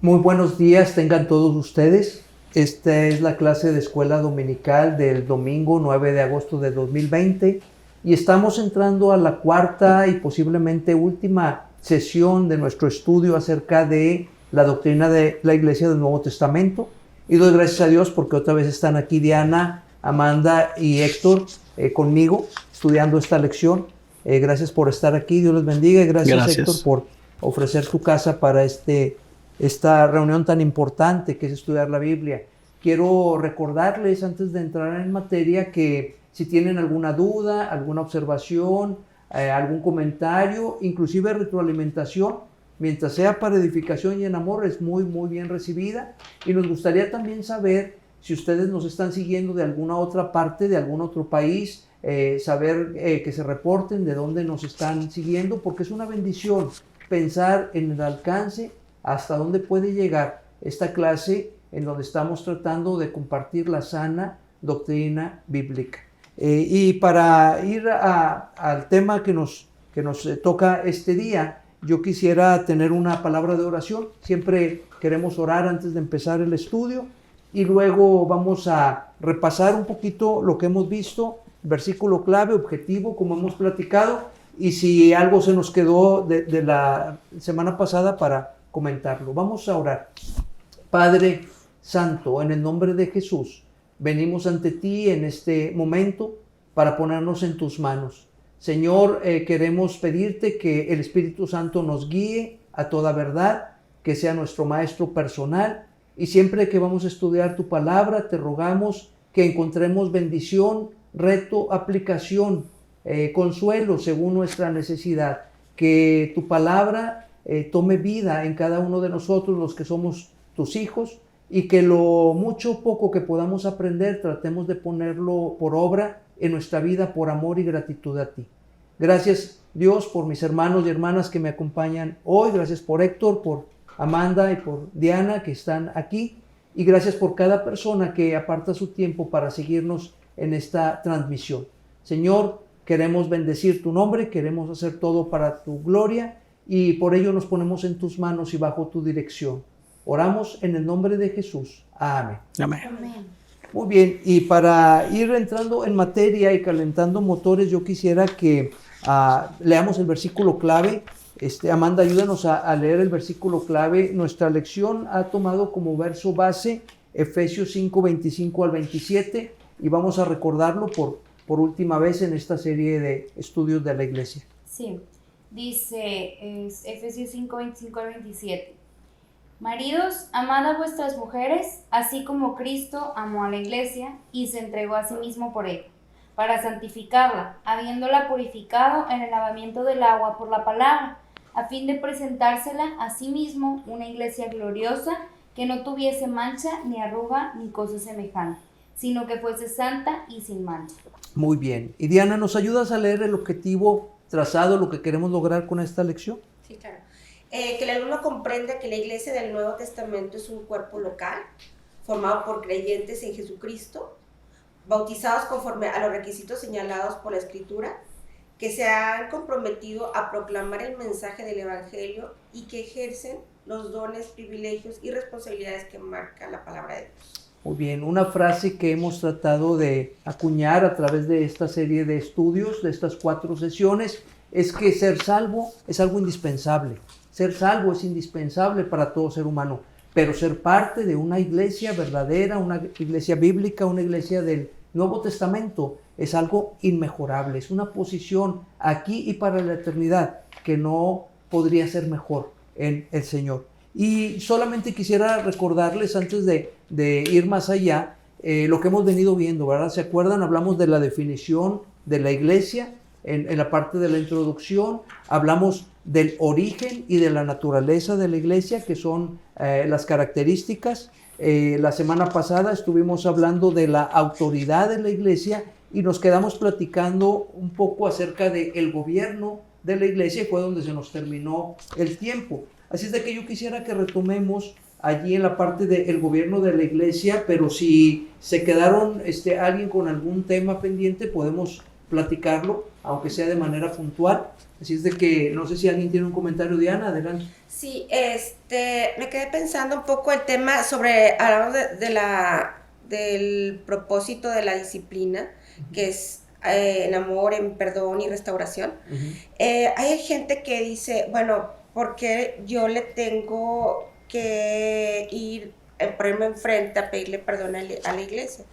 Muy buenos días tengan todos ustedes. Esta es la clase de escuela dominical del domingo 9 de agosto de 2020 y estamos entrando a la cuarta y posiblemente última sesión de nuestro estudio acerca de la doctrina de la Iglesia del Nuevo Testamento. Y doy gracias a Dios porque otra vez están aquí Diana, Amanda y Héctor conmigo estudiando esta lección. Gracias por estar aquí, Dios les bendiga, y gracias Héctor por ofrecer tu casa para esta reunión tan importante que es estudiar la Biblia. Quiero recordarles antes de entrar en materia que si tienen alguna duda, alguna observación, algún comentario, inclusive retroalimentación, mientras sea para edificación y en amor, es muy bien recibida. Y nos gustaría también saber si ustedes nos están siguiendo de alguna otra parte, de algún otro país, saber que se reporten de dónde nos están siguiendo, porque es una bendición pensar en el alcance hasta dónde puede llegar esta clase en donde estamos tratando de compartir la sana doctrina bíblica. Y para ir al tema que nos toca este día, yo quisiera tener una palabra de oración. Siempre queremos orar antes de empezar el estudio y luego vamos a repasar un poquito lo que hemos visto, versículo clave, objetivo, como hemos platicado, y si algo se nos quedó de la semana pasada para comentarlo. Vamos a orar. Padre Santo, en el nombre de Jesús, venimos ante ti en este momento para ponernos en tus manos. Señor, queremos pedirte que el Espíritu Santo nos guíe a toda verdad, que sea nuestro maestro personal, y siempre que vamos a estudiar tu palabra, te rogamos que encontremos bendición, reto, aplicación, consuelo según nuestra necesidad, que tu palabra tome vida en cada uno de nosotros, los que somos tus hijos, y que lo mucho o poco que podamos aprender tratemos de ponerlo por obra en nuestra vida por amor y gratitud a ti. Gracias Dios por mis hermanos y hermanas que me acompañan hoy, gracias por Héctor, por Amanda y por Diana que están aquí, y gracias por cada persona que aparta su tiempo para seguirnos en esta transmisión. Señor, queremos bendecir tu nombre, queremos hacer todo para tu gloria, y por ello nos ponemos en tus manos y bajo tu dirección. Oramos en el nombre de Jesús. Amén. Amén. Muy bien, y para ir entrando en materia y calentando motores, yo quisiera que leamos el versículo clave. Amanda, ayúdanos a leer el versículo clave. Nuestra lección ha tomado como verso base Efesios 5, 25 al 27, y vamos a recordarlo por última vez en esta serie de estudios de la iglesia. Sí. Dice Efesios 5, 25 al 27. Maridos, amad a vuestras mujeres, así como Cristo amó a la iglesia y se entregó a sí mismo por ella, para santificarla, habiéndola purificado en el lavamiento del agua por la palabra, a fin de presentársela a sí mismo una iglesia gloriosa, que no tuviese mancha, ni arruga, ni cosa semejante, sino que fuese santa y sin mancha. Muy bien. Y Diana, ¿nos ayudas a leer el objetivo trazado, lo que queremos lograr con esta lección? Sí, claro. Que el alumno comprenda que la Iglesia del Nuevo Testamento es un cuerpo local, formado por creyentes en Jesucristo, bautizados conforme a los requisitos señalados por la Escritura, que se han comprometido a proclamar el mensaje del Evangelio y que ejercen los dones, privilegios y responsabilidades que marca la palabra de Dios. Muy bien, una frase que hemos tratado de acuñar a través de esta serie de estudios, de estas 4 sesiones, es que ser salvo es algo indispensable. Ser salvo es indispensable para todo ser humano, pero ser parte de una iglesia verdadera, una iglesia bíblica, una iglesia del Nuevo Testamento, es algo inmejorable, es una posición aquí y para la eternidad que no podría ser mejor en el Señor. Y solamente quisiera recordarles antes de ir más allá lo que hemos venido viendo, ¿verdad? ¿Se acuerdan? Hablamos de la definición de la iglesia en la parte de la introducción, hablamos del origen y de la naturaleza de la iglesia, que son las características. La semana pasada estuvimos hablando de la autoridad de la iglesia y nos quedamos platicando un poco acerca del gobierno de la iglesia, y fue donde se nos terminó el tiempo. Así es de que yo quisiera que retomemos allí en la parte del gobierno de la iglesia, pero si se quedaron alguien con algún tema pendiente, podemos platicarlo, aunque sea de manera puntual. Así es de que no sé si alguien tiene un comentario. Diana, adelante. Sí, me quedé pensando un poco el tema sobre, hablamos del propósito de la disciplina, que es en amor, en perdón y restauración. Hay gente que dice, bueno, ¿por qué yo le tengo que ir, ponerme enfrente a pedirle perdón a la iglesia?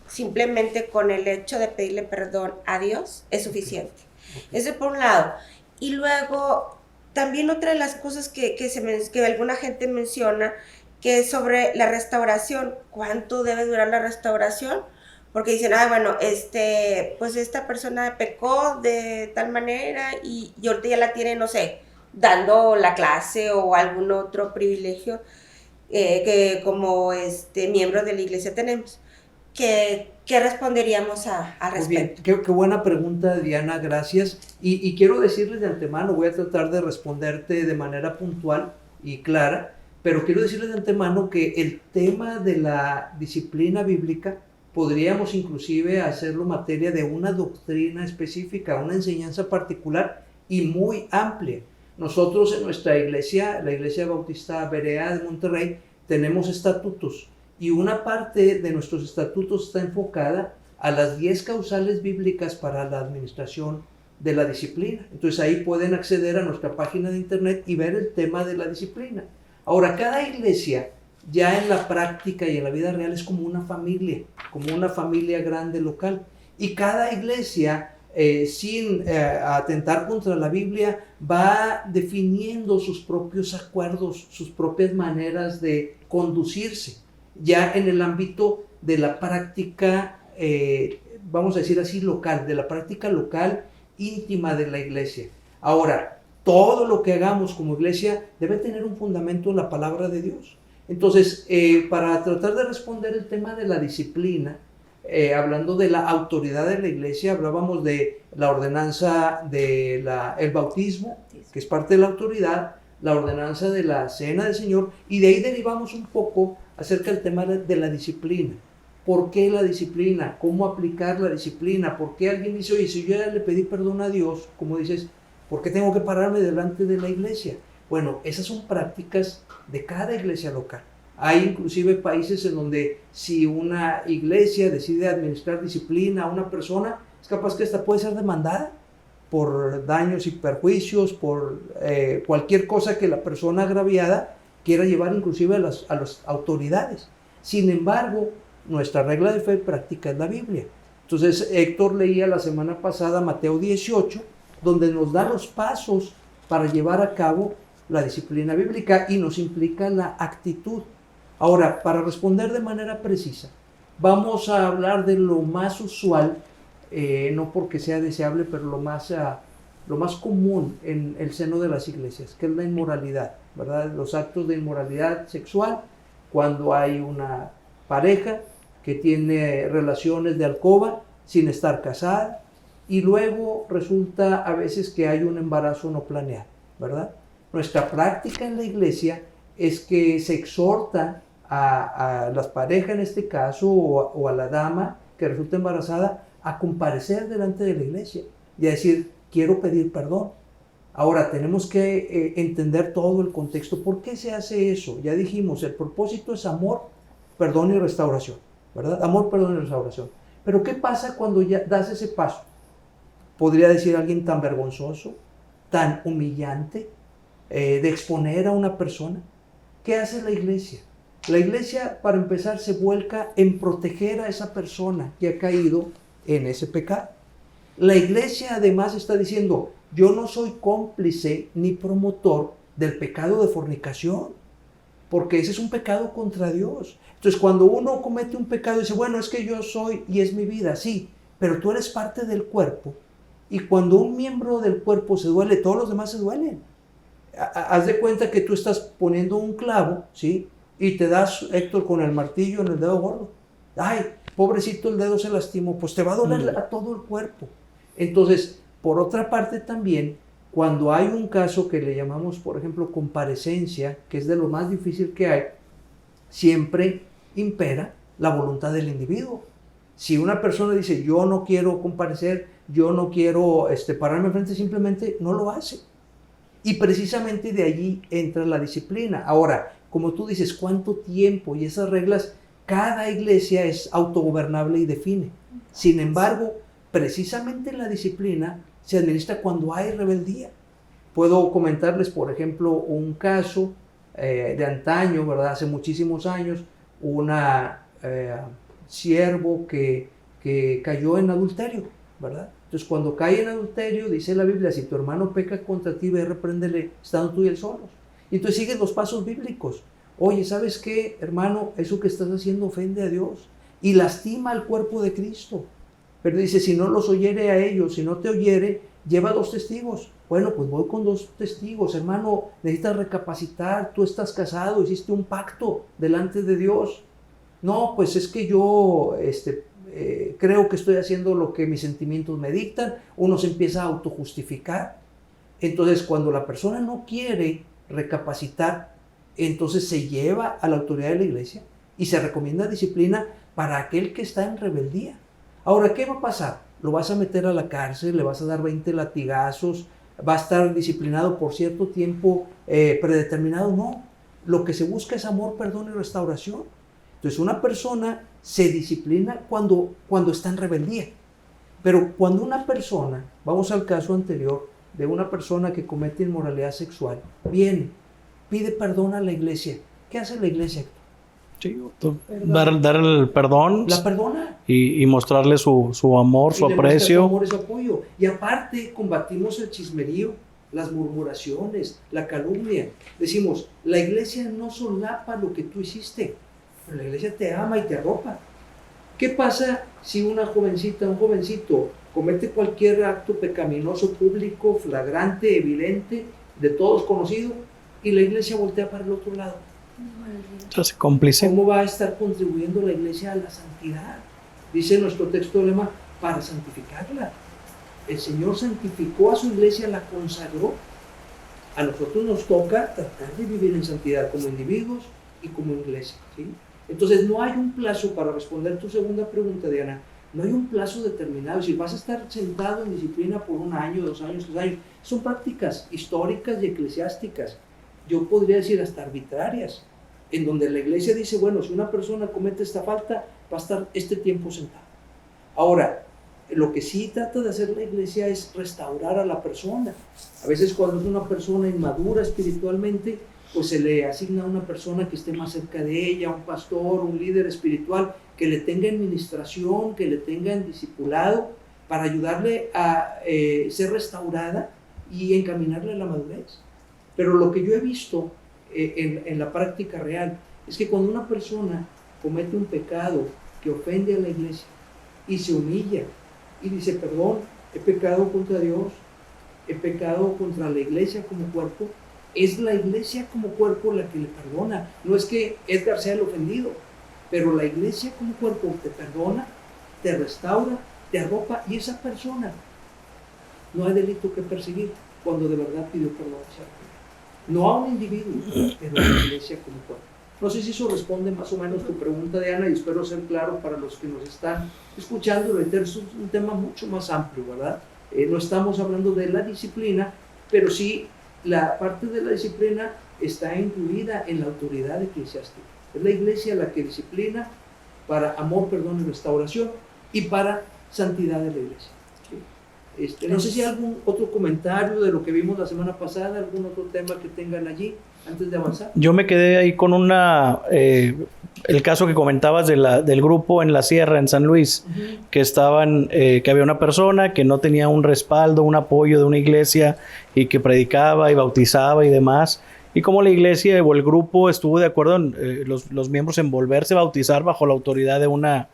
Simplemente con el hecho de pedirle perdón a Dios es suficiente. Eso por un lado. Y luego, también otra de las cosas que alguna gente menciona, que es sobre la restauración. ¿Cuánto debe durar la restauración? Porque dicen, bueno, pues esta persona pecó de tal manera y ahorita ya la tiene, no sé, dando la clase o algún otro privilegio que como miembros de la iglesia tenemos. ¿Qué responderíamos al respecto? Muy bien, qué buena pregunta, Diana, gracias. Y quiero decirles de antemano, voy a tratar de responderte de manera puntual y clara, pero quiero decirles de antemano que el tema de la disciplina bíblica podríamos inclusive hacerlo materia de una doctrina específica, una enseñanza particular y muy amplia. Nosotros en nuestra iglesia, la Iglesia Bautista Berea de Monterrey, tenemos estatutos. Y una parte de nuestros estatutos está enfocada a las 10 causales bíblicas para la administración de la disciplina. Entonces ahí pueden acceder a nuestra página de internet y ver el tema de la disciplina. Ahora, cada iglesia ya en la práctica y en la vida real es como una familia grande local. Y cada iglesia, sin atentar contra la Biblia, va definiendo sus propios acuerdos, sus propias maneras de conducirse. Ya en el ámbito de la práctica, vamos a decir así, local, de la práctica local íntima de la iglesia. Ahora, todo lo que hagamos como iglesia debe tener un fundamento en la palabra de Dios. Entonces, para tratar de responder el tema de la disciplina, hablando de la autoridad de la iglesia, hablábamos de la ordenanza del bautismo, que es parte de la autoridad, la ordenanza de la cena del Señor, y de ahí derivamos un poco acerca del tema de la disciplina. ¿Por qué la disciplina? ¿Cómo aplicar la disciplina? ¿Por qué alguien dice, oye, si yo ya le pedí perdón a Dios, como dices, ¿por qué tengo que pararme delante de la iglesia? Bueno, esas son prácticas de cada iglesia local. Hay inclusive países en donde si una iglesia decide administrar disciplina a una persona, es capaz que esta puede ser demandada por daños y perjuicios, por cualquier cosa que la persona agraviada quiera llevar inclusive a las autoridades. Sin embargo, nuestra regla de fe práctica es la Biblia. Entonces, Héctor leía la semana pasada Mateo 18, donde nos da los pasos para llevar a cabo la disciplina bíblica y nos implica la actitud. Ahora, para responder de manera precisa, vamos a hablar de lo más usual, no porque sea deseable, pero lo más común en el seno de las iglesias, que es la inmoralidad, ¿verdad? Los actos de inmoralidad sexual, cuando hay una pareja que tiene relaciones de alcoba sin estar casada, y luego resulta a veces que hay un embarazo no planeado, ¿verdad? Nuestra práctica en la iglesia es que se exhorta a las parejas en este caso, o a la dama que resulta embarazada, a comparecer delante de la iglesia y a decir, quiero pedir perdón. Ahora, tenemos que entender todo el contexto. ¿Por qué se hace eso? Ya dijimos, el propósito es amor, perdón y restauración, ¿verdad? Amor, perdón y restauración. Pero ¿qué pasa cuando ya das ese paso? Podría decir alguien tan vergonzoso, tan humillante, de exponer a una persona. ¿Qué hace la iglesia? La iglesia, para empezar, se vuelca en proteger a esa persona que ha caído en ese pecado. La iglesia además está diciendo, yo no soy cómplice ni promotor del pecado de fornicación, porque ese es un pecado contra Dios. Entonces, cuando uno comete un pecado, dice, bueno, es que yo soy y es mi vida, sí, pero tú eres parte del cuerpo, y cuando un miembro del cuerpo se duele, todos los demás se duelen. Haz de cuenta que tú estás poniendo un clavo, ¿sí? Y te das, Héctor, con el martillo en el dedo gordo. Ay, pobrecito, el dedo se lastimó, pues te va a doler a todo el cuerpo. Entonces, por otra parte también, cuando hay un caso que le llamamos, por ejemplo, comparecencia, que es de lo más difícil que hay, siempre impera la voluntad del individuo. Si una persona dice, yo no quiero comparecer, yo no quiero pararme enfrente, simplemente no lo hace. Y precisamente de allí entra la disciplina. Ahora, como tú dices, ¿cuánto tiempo? Y esas reglas, cada iglesia es autogobernable y define. Sin embargo, precisamente la disciplina se administra cuando hay rebeldía. Puedo comentarles, por ejemplo, un caso de antaño, ¿verdad? Hace muchísimos años, una siervo que cayó en adulterio, ¿verdad? Entonces, cuando cae en adulterio, dice la Biblia, si tu hermano peca contra ti, ve y repréndele, estando tú y él solos. Y entonces siguen los pasos bíblicos. Oye, ¿sabes qué, hermano? Eso que estás haciendo ofende a Dios y lastima al cuerpo de Cristo. Pero dice, si no los oyere a ellos, si no te oyere, lleva 2 testigos. Bueno, pues voy con 2 testigos. Hermano, necesitas recapacitar, tú estás casado, hiciste un pacto delante de Dios. No, pues es que yo creo que estoy haciendo lo que mis sentimientos me dictan. Uno se empieza a autojustificar. Entonces, cuando la persona no quiere recapacitar, entonces se lleva a la autoridad de la iglesia y se recomienda disciplina para aquel que está en rebeldía. Ahora, ¿qué va a pasar? Lo vas a meter a la cárcel, le vas a dar 20 latigazos, va a estar disciplinado por cierto tiempo predeterminado. No, lo que se busca es amor, perdón y restauración. Entonces, una persona se disciplina cuando está en rebeldía. Pero cuando una persona, vamos al caso anterior, de una persona que comete inmoralidad sexual, viene, pide perdón a la iglesia. ¿Qué hace la iglesia? Sí, dar el perdón. La perdona. Y mostrarle su amor, su aprecio. Su amor y su apoyo. Y aparte, combatimos el chismerío, las murmuraciones, la calumnia. Decimos, la iglesia no solapa lo que tú hiciste, pero la iglesia te ama y te arropa. ¿Qué pasa si una jovencita, un jovencito comete cualquier acto pecaminoso público, flagrante, evidente, de todos conocido, y la iglesia voltea para el otro lado? Entonces, cómplice. ¿Cómo va a estar contribuyendo la iglesia a la santidad? Dice nuestro texto de lema, para santificarla. El Señor santificó a su iglesia, la consagró. A nosotros nos toca tratar de vivir en santidad como individuos y como iglesia, ¿sí? Entonces, no hay un plazo para responder tu segunda pregunta, Diana. No hay un plazo determinado. Si vas a estar sentado en disciplina por 1 año, 2 años, 3 años, son prácticas históricas y eclesiásticas. Yo podría decir hasta arbitrarias, en donde la iglesia dice, bueno, si una persona comete esta falta, va a estar este tiempo sentado. Ahora, lo que sí trata de hacer la iglesia es restaurar a la persona. A veces cuando es una persona inmadura espiritualmente, pues se le asigna a una persona que esté más cerca de ella, un pastor, un líder espiritual, que le tenga en ministración, que le tenga en discipulado, para ayudarle a ser restaurada y encaminarle a la madurez. Pero lo que yo he visto en la práctica real es que cuando una persona comete un pecado que ofende a la iglesia y se humilla y dice, perdón, he pecado contra Dios, he pecado contra la iglesia como cuerpo, es la iglesia como cuerpo la que le perdona. No es que Edgar sea el ofendido, pero la iglesia como cuerpo te perdona, te restaura, te arropa, y esa persona no hay delito que perseguir cuando de verdad pidió perdón. No a un individuo, pero a la iglesia como cuerpo. No sé si eso responde más o menos tu pregunta, Diana, y espero ser claro para los que nos están escuchando. Es un tema mucho más amplio, ¿verdad? No estamos hablando de la disciplina, pero sí la parte de la disciplina está incluida en la autoridad eclesiástica. Es la iglesia la que disciplina para amor, perdón y restauración, y para santidad de la iglesia. No sé si hay algún otro comentario de lo que vimos la semana pasada, algún otro tema que tengan allí antes de avanzar. Yo me quedé ahí con el caso que comentabas del grupo en la Sierra, en San Luis, que que había una persona que no tenía un respaldo, un apoyo de una iglesia, y que predicaba y bautizaba y demás. Y como la iglesia o el grupo estuvo de acuerdo, los miembros, en volverse a bautizar bajo la autoridad de una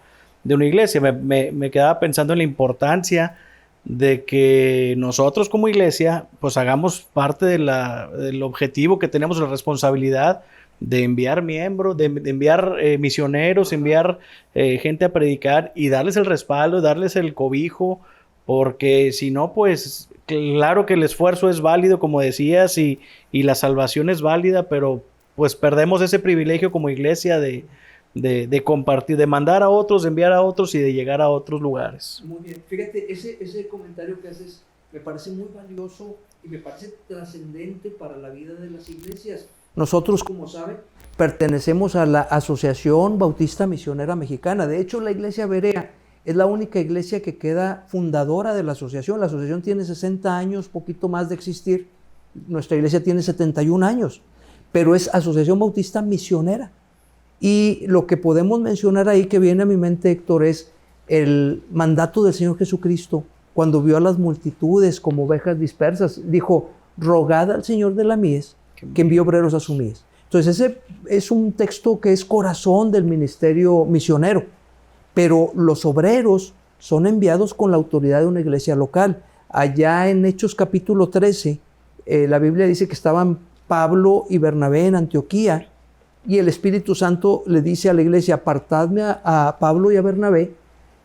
iglesia. Me quedaba pensando en la importancia de que nosotros como iglesia pues hagamos parte del objetivo que tenemos, la responsabilidad de enviar miembros, de enviar misioneros, enviar gente a predicar y darles el respaldo, darles el cobijo, porque si no, pues claro que el esfuerzo es válido, como decías, y la salvación es válida, pero pues perdemos ese privilegio como iglesia de de compartir, de mandar a otros, de enviar a otros y de llegar a otros lugares. Muy bien, fíjate, ese comentario que haces me parece muy valioso y me parece trascendente para la vida de las iglesias. Nosotros, como saben, pertenecemos a la Asociación Bautista Misionera Mexicana. De hecho, la iglesia Berea es la única iglesia que queda fundadora de la asociación. La asociación tiene 60 años, poquito más de existir. Nuestra iglesia tiene 71 años, pero es Asociación Bautista Misionera. Y lo que podemos mencionar ahí que viene a mi mente, Héctor, es el mandato del Señor Jesucristo. Cuando vio a las multitudes como ovejas dispersas, dijo, rogad al Señor de la mies que envíe obreros a su mies. Entonces ese es un texto que es corazón del ministerio misionero, pero los obreros son enviados con la autoridad de una iglesia local. Allá en Hechos capítulo 13, la Biblia dice que estaban Pablo y Bernabé en Antioquía y el Espíritu Santo le dice a la iglesia, apartadme a Pablo y a Bernabé.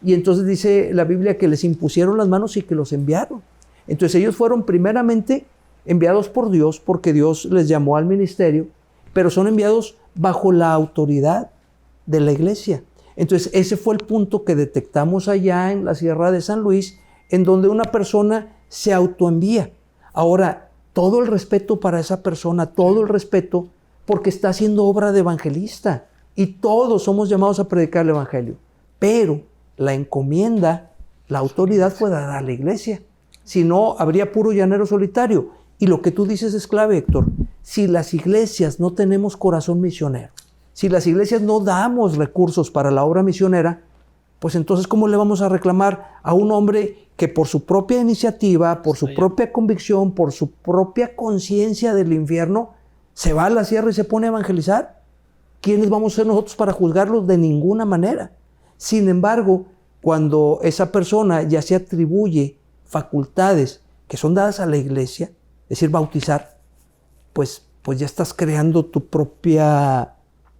Y entonces dice la Biblia que les impusieron las manos y que los enviaron. Entonces ellos fueron primeramente enviados por Dios porque Dios les llamó al ministerio, pero son enviados bajo la autoridad de la iglesia. Entonces ese fue el punto que detectamos allá en la Sierra de San Luis, en donde una persona se autoenvía. Ahora, todo el respeto para esa persona, todo el respeto, porque está haciendo obra de evangelista. Y todos somos llamados a predicar el evangelio. Pero la encomienda, la autoridad fue dada a la iglesia. Si no, habría puro llanero solitario. Y lo que tú dices es clave, Héctor. Si las iglesias no tenemos corazón misionero, si las iglesias no damos recursos para la obra misionera, pues entonces ¿cómo le vamos a reclamar a un hombre que por su propia iniciativa, por su propia convicción, por su propia conciencia del infierno, se va a la sierra y se pone a evangelizar? ¿Quiénes vamos a ser nosotros para juzgarlos? De ninguna manera. Sin embargo, cuando esa persona ya se atribuye facultades que son dadas a la iglesia, es decir, bautizar, pues ya estás creando tu propia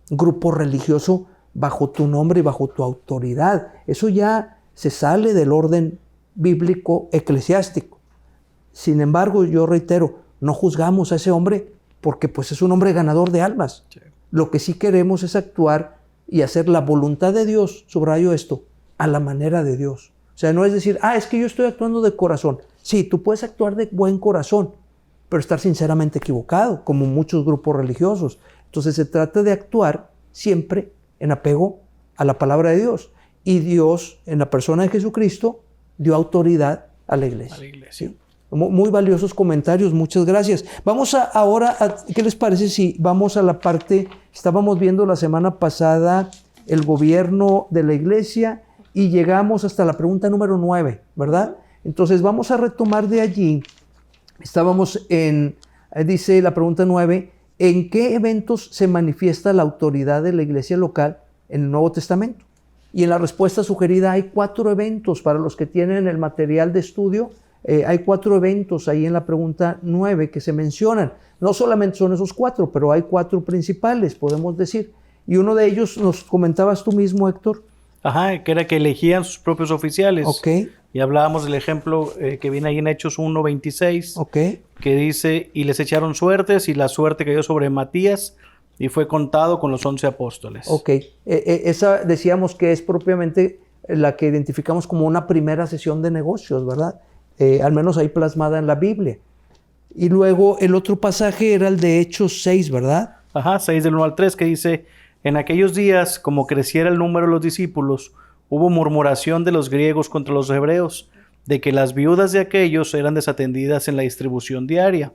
grupo religioso bajo tu nombre y bajo tu autoridad. Eso ya se sale del orden bíblico eclesiástico. Sin embargo, yo reitero, no juzgamos a ese hombre porque pues es un hombre ganador de almas. Sí. Lo que sí queremos es actuar y hacer la voluntad de Dios, subrayo esto, a la manera de Dios. O sea, no es decir, es que yo estoy actuando de corazón. Sí, tú puedes actuar de buen corazón, pero estar sinceramente equivocado, como muchos grupos religiosos. Entonces se trata de actuar siempre en apego a la palabra de Dios. Y Dios, en la persona de Jesucristo, dio autoridad a la iglesia. ¿Sí? Muy valiosos comentarios, muchas gracias. Vamos ahora, ¿qué les parece si vamos a la parte, estábamos viendo la semana pasada el gobierno de la iglesia y llegamos hasta la pregunta número 9, ¿verdad? Entonces vamos a retomar de allí. Estábamos dice la pregunta 9, ¿en qué eventos se manifiesta la autoridad de la iglesia local en el Nuevo Testamento? Y en la respuesta sugerida hay 4 eventos. Para los que tienen el material de estudio, hay 4 eventos ahí en la pregunta 9 que se mencionan. No solamente son esos 4, pero hay 4 principales, podemos decir. Y uno de ellos nos comentabas tú mismo, Héctor. Ajá, que era que elegían sus propios oficiales. Ok. Y hablábamos del ejemplo que viene ahí en Hechos 1:26, okay, que dice, y les echaron suertes, y la suerte cayó sobre Matías, y fue contado con los 11 apóstoles. Ok, esa decíamos que es propiamente la que identificamos como una primera sesión de negocios, ¿verdad? Al menos ahí plasmada en la Biblia. Y luego el otro pasaje era el de Hechos 6, ¿verdad? Ajá, 6 del 1 al 3, que dice, en aquellos días, como creciera el número de los discípulos, hubo murmuración de los griegos contra los hebreos, de que las viudas de aquellos eran desatendidas en la distribución diaria.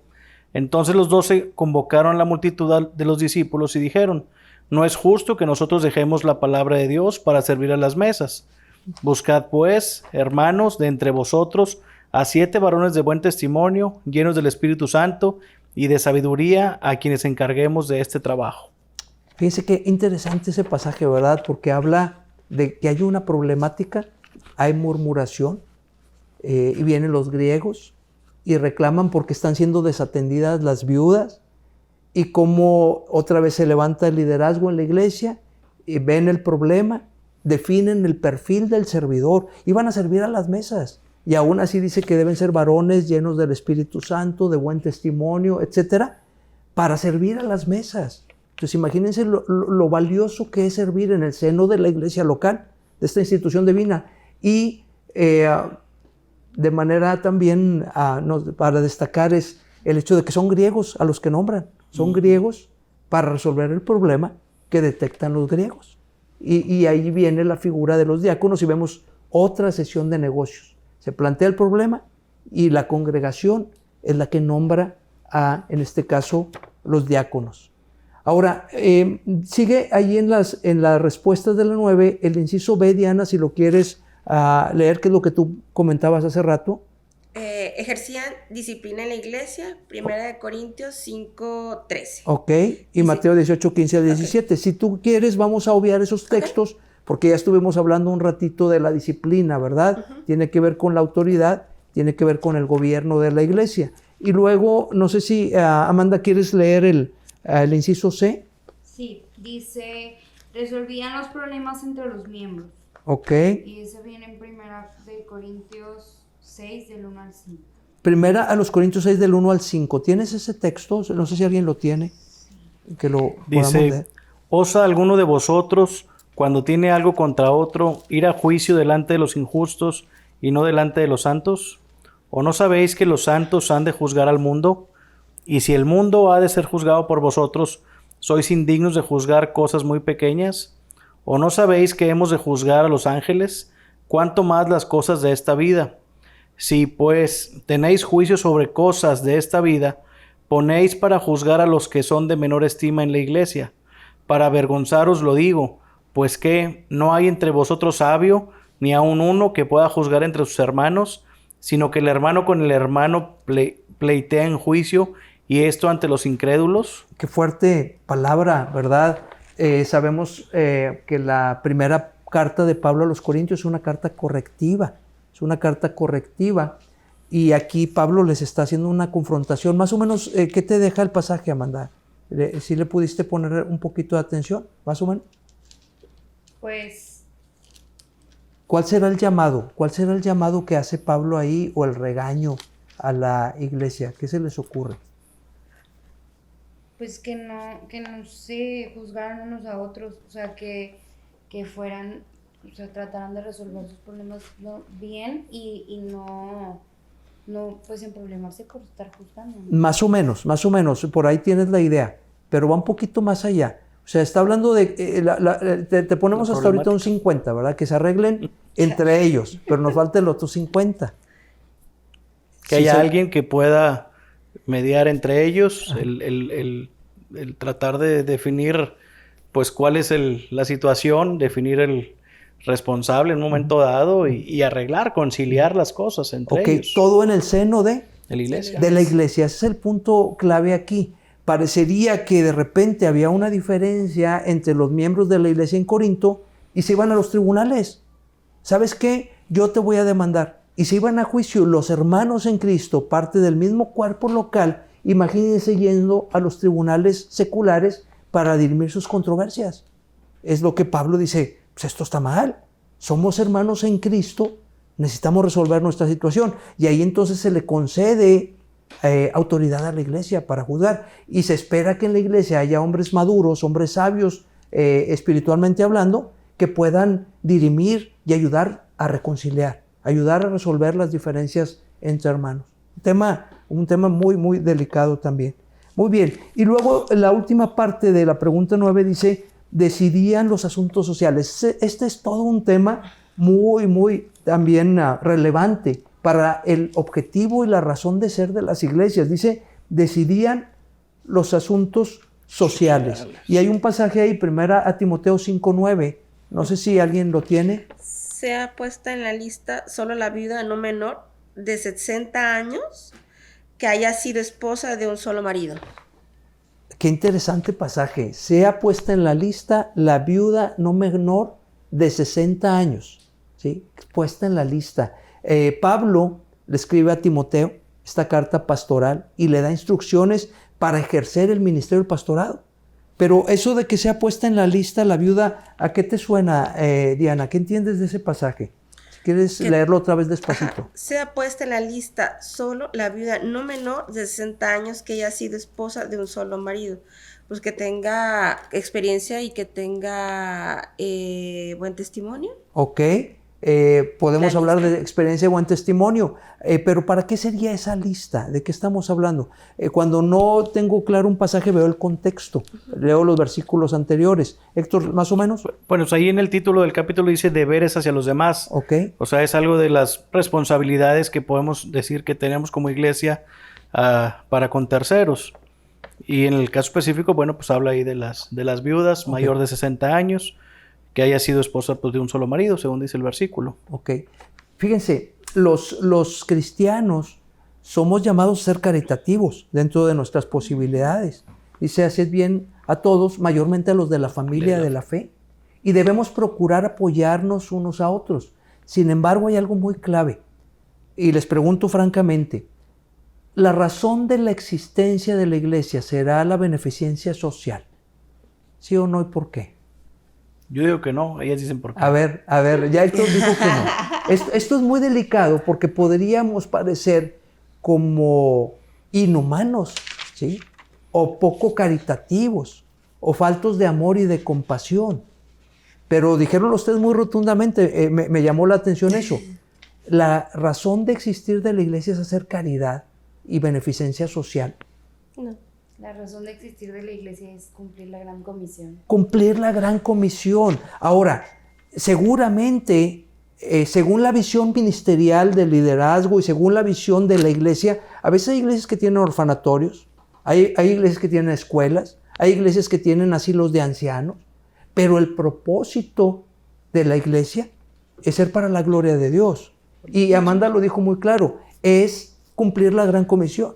Entonces los 12 convocaron a la multitud de los discípulos y dijeron, no es justo que nosotros dejemos la palabra de Dios para servir a las mesas. Buscad pues, hermanos, de entre vosotros, a 7 varones de buen testimonio, llenos del Espíritu Santo y de sabiduría, a quienes encarguemos de este trabajo. Fíjense qué interesante ese pasaje, ¿verdad? Porque habla de que hay una problemática, hay murmuración, y vienen los griegos y reclaman porque están siendo desatendidas las viudas, y cómo otra vez se levanta el liderazgo en la iglesia, y ven el problema, definen el perfil del servidor, y van a servir a las mesas, y aún así dice que deben ser varones llenos del Espíritu Santo, de buen testimonio, etcétera, para servir a las mesas. Entonces imagínense lo valioso que es servir en el seno de la iglesia local, de esta institución divina. Y de manera también para destacar es el hecho de que son griegos a los que nombran. Son griegos para resolver el problema que detectan los griegos. Y ahí viene la figura de los diáconos y vemos otra sesión de negocios. Se plantea el problema y la congregación es la que nombra en este caso, los diáconos. Ahora, sigue ahí en las respuestas de la 9, el inciso B, Diana, si lo quieres leer, que es lo que tú comentabas hace rato. Ejercían disciplina en la iglesia, 1 Corintios 5:13. Ok, y Mateo 18:15 al 17. Okay. Si tú quieres, vamos a obviar esos textos, porque ya estuvimos hablando un ratito de la disciplina, ¿verdad? Tiene que ver con la autoridad, tiene que ver con el gobierno de la iglesia. Y luego, no sé si, Amanda, ¿quieres leer el inciso C? Sí, dice, resolvían los problemas entre los miembros. Ok. Y eso viene en 1 Corintios 6, del 1 al 5. Primera a los Corintios 6, del 1 al 5. ¿Tienes ese texto? No sé si alguien lo tiene. Que lo podamos leer. ¿Osa alguno de vosotros, cuando tiene algo contra otro, ir a juicio delante de los injustos y no delante de los santos? ¿O no sabéis que los santos han de juzgar al mundo? Y si el mundo ha de ser juzgado por vosotros, ¿sois indignos de juzgar cosas muy pequeñas? ¿O no sabéis que hemos de juzgar a los ángeles? ¿Cuánto más las cosas de esta vida? Si pues tenéis juicio sobre cosas de esta vida, ponéis para juzgar a los que son de menor estima en la iglesia. Para avergonzaros lo digo, pues que no hay entre vosotros sabio, ni aun uno que pueda juzgar entre sus hermanos, sino que el hermano con el hermano pleitea en juicio, y esto ante los incrédulos. Qué fuerte palabra, ¿verdad? Sabemos que la primera carta de Pablo a los Corintios es una carta correctiva. Es una carta correctiva. Y aquí Pablo les está haciendo una confrontación. Más o menos, ¿qué te deja el pasaje, Amanda? ¿Sí le pudiste poner un poquito de atención? Más o menos. Pues... ¿Cuál será el llamado? ¿Cuál será el llamado que hace Pablo ahí o el regaño a la iglesia? ¿Qué se les ocurre? Pues que no se juzgaran unos a otros, o sea, que fueran, o sea, trataran de resolver sus problemas bien y no pues en problemarse por estar juzgando, ¿no? Más o menos, por ahí tienes la idea, pero va un poquito más allá. O sea, está hablando de, te ponemos hasta ahorita un 50, ¿verdad? Que se arreglen entre ellos, pero nos falta el otro 50. Que haya alguien que pueda mediar entre ellos, el tratar de definir, pues, cuál es la situación, definir el responsable en un momento dado y arreglar, conciliar las cosas entre ellos. Todo en el seno de la iglesia. De la iglesia. Ese es el punto clave aquí. Parecería que de repente había una diferencia entre los miembros de la iglesia en Corinto y se iban a los tribunales. ¿Sabes qué? Yo te voy a demandar. Y se iban a juicio los hermanos en Cristo, parte del mismo cuerpo local. Imagínense yendo a los tribunales seculares para dirimir sus controversias. Es lo que Pablo dice, pues esto está mal. Somos hermanos en Cristo, necesitamos resolver nuestra situación. Y ahí entonces se le concede autoridad a la iglesia para juzgar. Y se espera que en la iglesia haya hombres maduros, hombres sabios, espiritualmente hablando, que puedan dirimir y ayudar a reconciliar, ayudar a resolver las diferencias entre hermanos. Un tema muy, muy delicado también. Muy bien. Y luego la última parte de la pregunta 9 dice, decidían los asuntos sociales. Este es todo un tema muy, muy también relevante para el objetivo y la razón de ser de las iglesias. Dice, decidían los asuntos sociales. Y hay un pasaje ahí, 1 Timoteo 5:9. No sé si alguien lo tiene. Sea puesta en la lista solo la viuda no menor de 60 años que haya sido esposa de un solo marido. Qué interesante pasaje. Sea puesta en la lista la viuda no menor de 60 años. ¿Sí? Puesta en la lista. Pablo le escribe a Timoteo esta carta pastoral y le da instrucciones para ejercer el ministerio del pastorado. Pero eso de que sea puesta en la lista la viuda, ¿a qué te suena, Diana? ¿Qué entiendes de ese pasaje? Si quieres leerlo otra vez despacito. Sea puesta en la lista solo la viuda no menor de 60 años que haya sido esposa de un solo marido. Pues que tenga experiencia y que tenga buen testimonio. Ok, podemos hablar de experiencia y buen testimonio, pero ¿para qué sería esa lista? ¿De qué estamos hablando? Cuando no tengo claro un pasaje, veo el contexto, leo los versículos anteriores. Héctor, ¿más o menos? Bueno, pues ahí en el título del capítulo dice deberes hacia los demás. Ok. O sea, es algo de las responsabilidades que podemos decir que tenemos como iglesia para con terceros. Y en el caso específico, bueno, pues habla ahí de las viudas, Ok. mayor de 60 años, que haya sido esposa pues, de un solo marido, según dice el versículo. Ok. Fíjense, los cristianos somos llamados a ser caritativos dentro de nuestras posibilidades. Dice, haced bien a todos, mayormente a los de la familia de la fe. Y debemos procurar apoyarnos unos a otros. Sin embargo, hay algo muy clave. Y les pregunto francamente, ¿la razón de la existencia de la iglesia será la beneficencia social? ¿Sí o no y por qué? Yo digo que no, ellas dicen por qué. A ver, ya Héctor dijo que no. Esto es muy delicado porque podríamos parecer como inhumanos, ¿sí? O poco caritativos, o faltos de amor y de compasión. Pero dijeron ustedes muy rotundamente, me llamó la atención eso. La razón de existir de la iglesia es hacer caridad y beneficencia social. No. La razón de existir de la iglesia es cumplir la gran comisión. Cumplir la gran comisión. Ahora, seguramente, según la visión ministerial del liderazgo y según la visión de la iglesia, a veces hay iglesias que tienen orfanatorios, hay iglesias que tienen escuelas, hay iglesias que tienen asilos de ancianos, pero el propósito de la iglesia es ser para la gloria de Dios. Y Amanda lo dijo muy claro, es cumplir la gran comisión.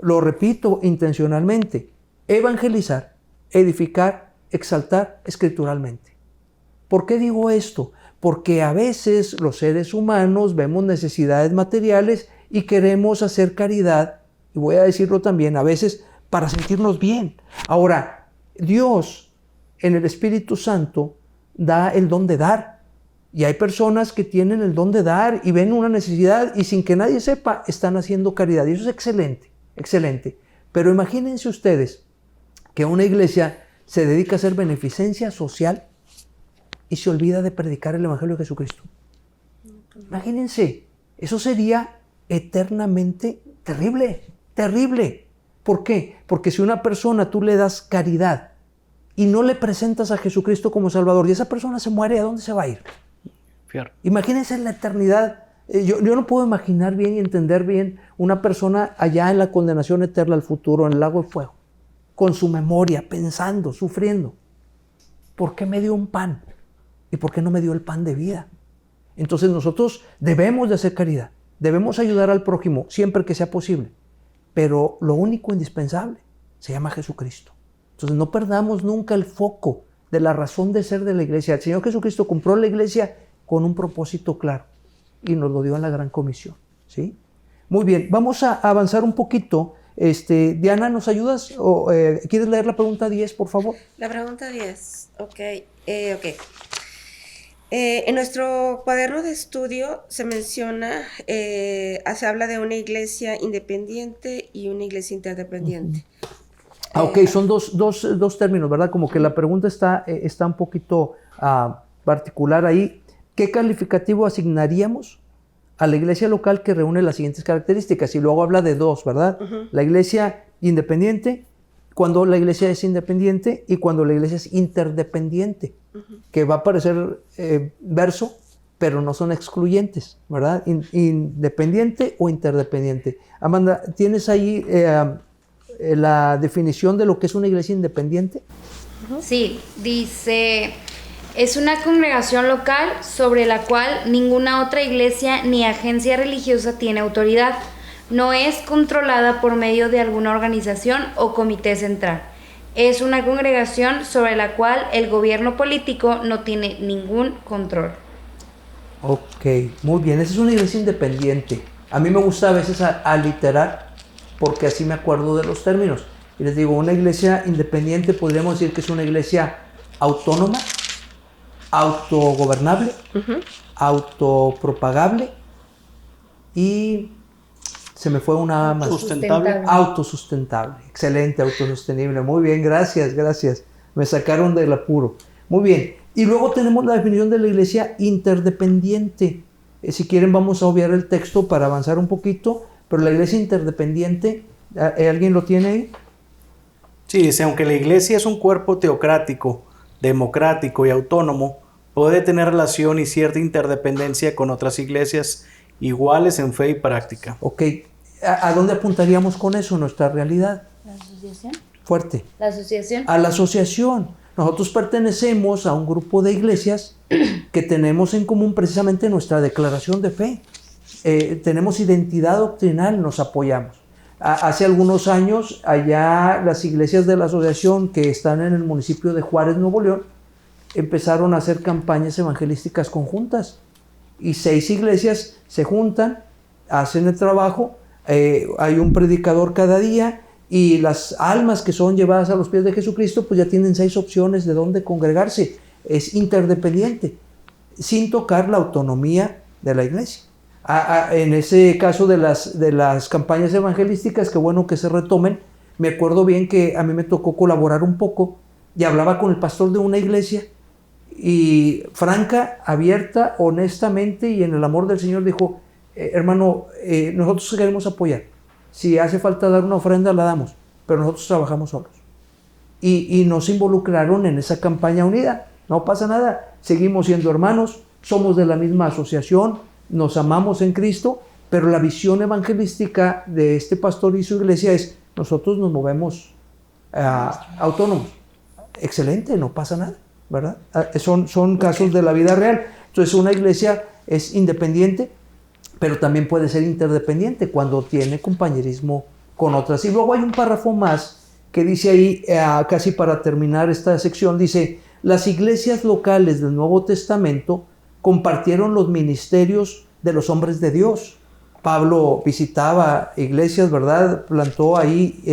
Lo repito intencionalmente, evangelizar, edificar, exaltar escrituralmente. ¿Por qué digo esto? Porque a veces los seres humanos vemos necesidades materiales y queremos hacer caridad, y voy a decirlo también, a veces para sentirnos bien. Ahora, Dios en el Espíritu Santo da el don de dar. Y hay personas que tienen el don de dar y ven una necesidad y sin que nadie sepa están haciendo caridad. Y eso es excelente, excelente. Pero imagínense ustedes que una iglesia se dedica a hacer beneficencia social y se olvida de predicar el Evangelio de Jesucristo. Imagínense, eso sería eternamente terrible, terrible. ¿Por qué? Porque si a una persona tú le das caridad y no le presentas a Jesucristo como Salvador y esa persona se muere, ¿a dónde se va a ir? Fíjate. Imagínense en la eternidad. Yo no puedo imaginar bien y entender bien una persona allá en la condenación eterna al futuro, en el lago de fuego, con su memoria, pensando, sufriendo. ¿Por qué me dio un pan? ¿Y por qué no me dio el pan de vida? Entonces nosotros debemos de hacer caridad, debemos ayudar al prójimo siempre que sea posible, pero lo único indispensable se llama Jesucristo. Entonces no perdamos nunca el foco de la razón de ser de la iglesia. El Señor Jesucristo compró la iglesia con un propósito claro y nos lo dio en la gran comisión, ¿sí? Muy bien, vamos a avanzar un poquito. Diana, ¿nos ayudas? ¿Quieres leer la pregunta 10, por favor? La pregunta 10, ok. En nuestro cuaderno de estudio se menciona, se habla de una iglesia independiente y una iglesia interdependiente. Ok, son dos términos, ¿verdad? Como que la pregunta está un poquito particular ahí. ¿Qué calificativo asignaríamos a la iglesia local que reúne las siguientes características? Y luego habla de dos, ¿verdad? La iglesia independiente, cuando la iglesia es independiente y cuando la iglesia es interdependiente, que va a parecer verso, pero no son excluyentes, ¿verdad? Independiente o interdependiente. Amanda, ¿tienes ahí la definición de lo que es una iglesia independiente? Sí, dice, es una congregación local sobre la cual ninguna otra iglesia ni agencia religiosa tiene autoridad. No es controlada por medio de alguna organización o comité central. Es una congregación sobre la cual el gobierno político no tiene ningún control. Ok, muy bien. Esa es una iglesia independiente. A mí me gusta a veces aliterar porque así me acuerdo de los términos. Y les digo, una iglesia independiente podríamos decir que es una iglesia autónoma, autogobernable, autopropagable y Se me fue una más. Sustentable. Autosustentable. Excelente, autosostenible. Muy bien, gracias, gracias. Me sacaron del apuro. Muy bien. Y luego tenemos la definición de la iglesia interdependiente. Si quieren vamos a obviar el texto para avanzar un poquito, pero la iglesia interdependiente, ¿alguien lo tiene ahí? Sí, dice, aunque la iglesia es un cuerpo teocrático, democrático y autónomo, puede tener relación y cierta interdependencia con otras iglesias iguales en fe y práctica. Ok, ¿a dónde apuntaríamos con eso en nuestra realidad? ¿La asociación? Fuerte. ¿La asociación? A la asociación. Nosotros pertenecemos a un grupo de iglesias que tenemos en común precisamente nuestra declaración de fe. Tenemos identidad doctrinal, nos apoyamos. Hace algunos años, allá las iglesias de la asociación que están en el municipio de Juárez, Nuevo León, empezaron a hacer campañas evangelísticas conjuntas. Y 6 iglesias se juntan, hacen el trabajo, hay un predicador cada día, y las almas que son llevadas a los pies de Jesucristo, pues ya tienen 6 opciones de dónde congregarse. Es interdependiente, sin tocar la autonomía de la iglesia. En ese caso de las campañas evangelísticas, qué bueno que se retomen. Me acuerdo bien que a mí me tocó colaborar un poco y hablaba con el pastor de una iglesia y franca, abierta, honestamente y en el amor del Señor dijo, hermano, nosotros queremos apoyar. Si hace falta dar una ofrenda, la damos, pero nosotros trabajamos solos. Y nos involucraron en esa campaña unida. No pasa nada, seguimos siendo hermanos, somos de la misma asociación, nos amamos en Cristo, pero la visión evangelística de este pastor y su iglesia es, nosotros nos movemos autónomos. Excelente, no pasa nada, ¿verdad? Son casos de la vida real. Entonces una iglesia es independiente, pero también puede ser interdependiente cuando tiene compañerismo con otras. Y luego hay un párrafo más que dice ahí, casi para terminar esta sección, dice, las iglesias locales del Nuevo Testamento compartieron los ministerios de los hombres de Dios. Pablo visitaba iglesias, ¿verdad? Plantó ahí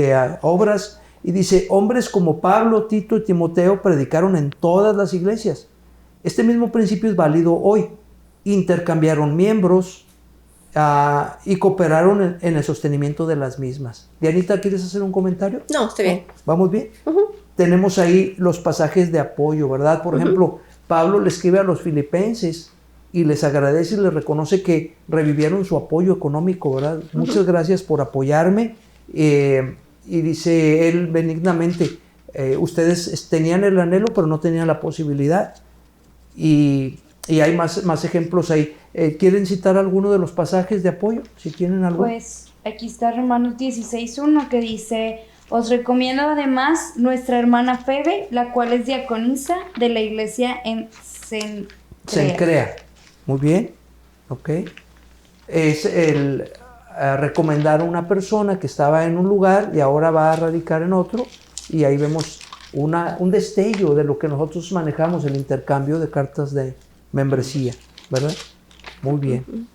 obras y dice, hombres como Pablo, Tito y Timoteo predicaron en todas las iglesias. Este mismo principio es válido hoy. Intercambiaron miembros y cooperaron en el sostenimiento de las mismas. Dianita, ¿quieres hacer un comentario? No, estoy bien. ¿Vamos bien? Tenemos ahí los pasajes de apoyo, ¿verdad? Por ejemplo, Pablo le escribe a los filipenses y les agradece y les reconoce que revivieron su apoyo económico, ¿verdad? Muchas gracias por apoyarme. Y dice él benignamente, ustedes tenían el anhelo, pero no tenían la posibilidad. Y hay más ejemplos ahí. ¿Quieren citar alguno de los pasajes de apoyo? Si tienen algo. Pues aquí está Romanos 16:1 que dice, os recomiendo además nuestra hermana Febe, la cual es diaconisa de la iglesia en Cencrea. Muy bien. Ok. Es el recomendar a una persona que estaba en un lugar y ahora va a radicar en otro. Y ahí vemos un destello de lo que nosotros manejamos, el intercambio de cartas de membresía, ¿verdad? Muy bien.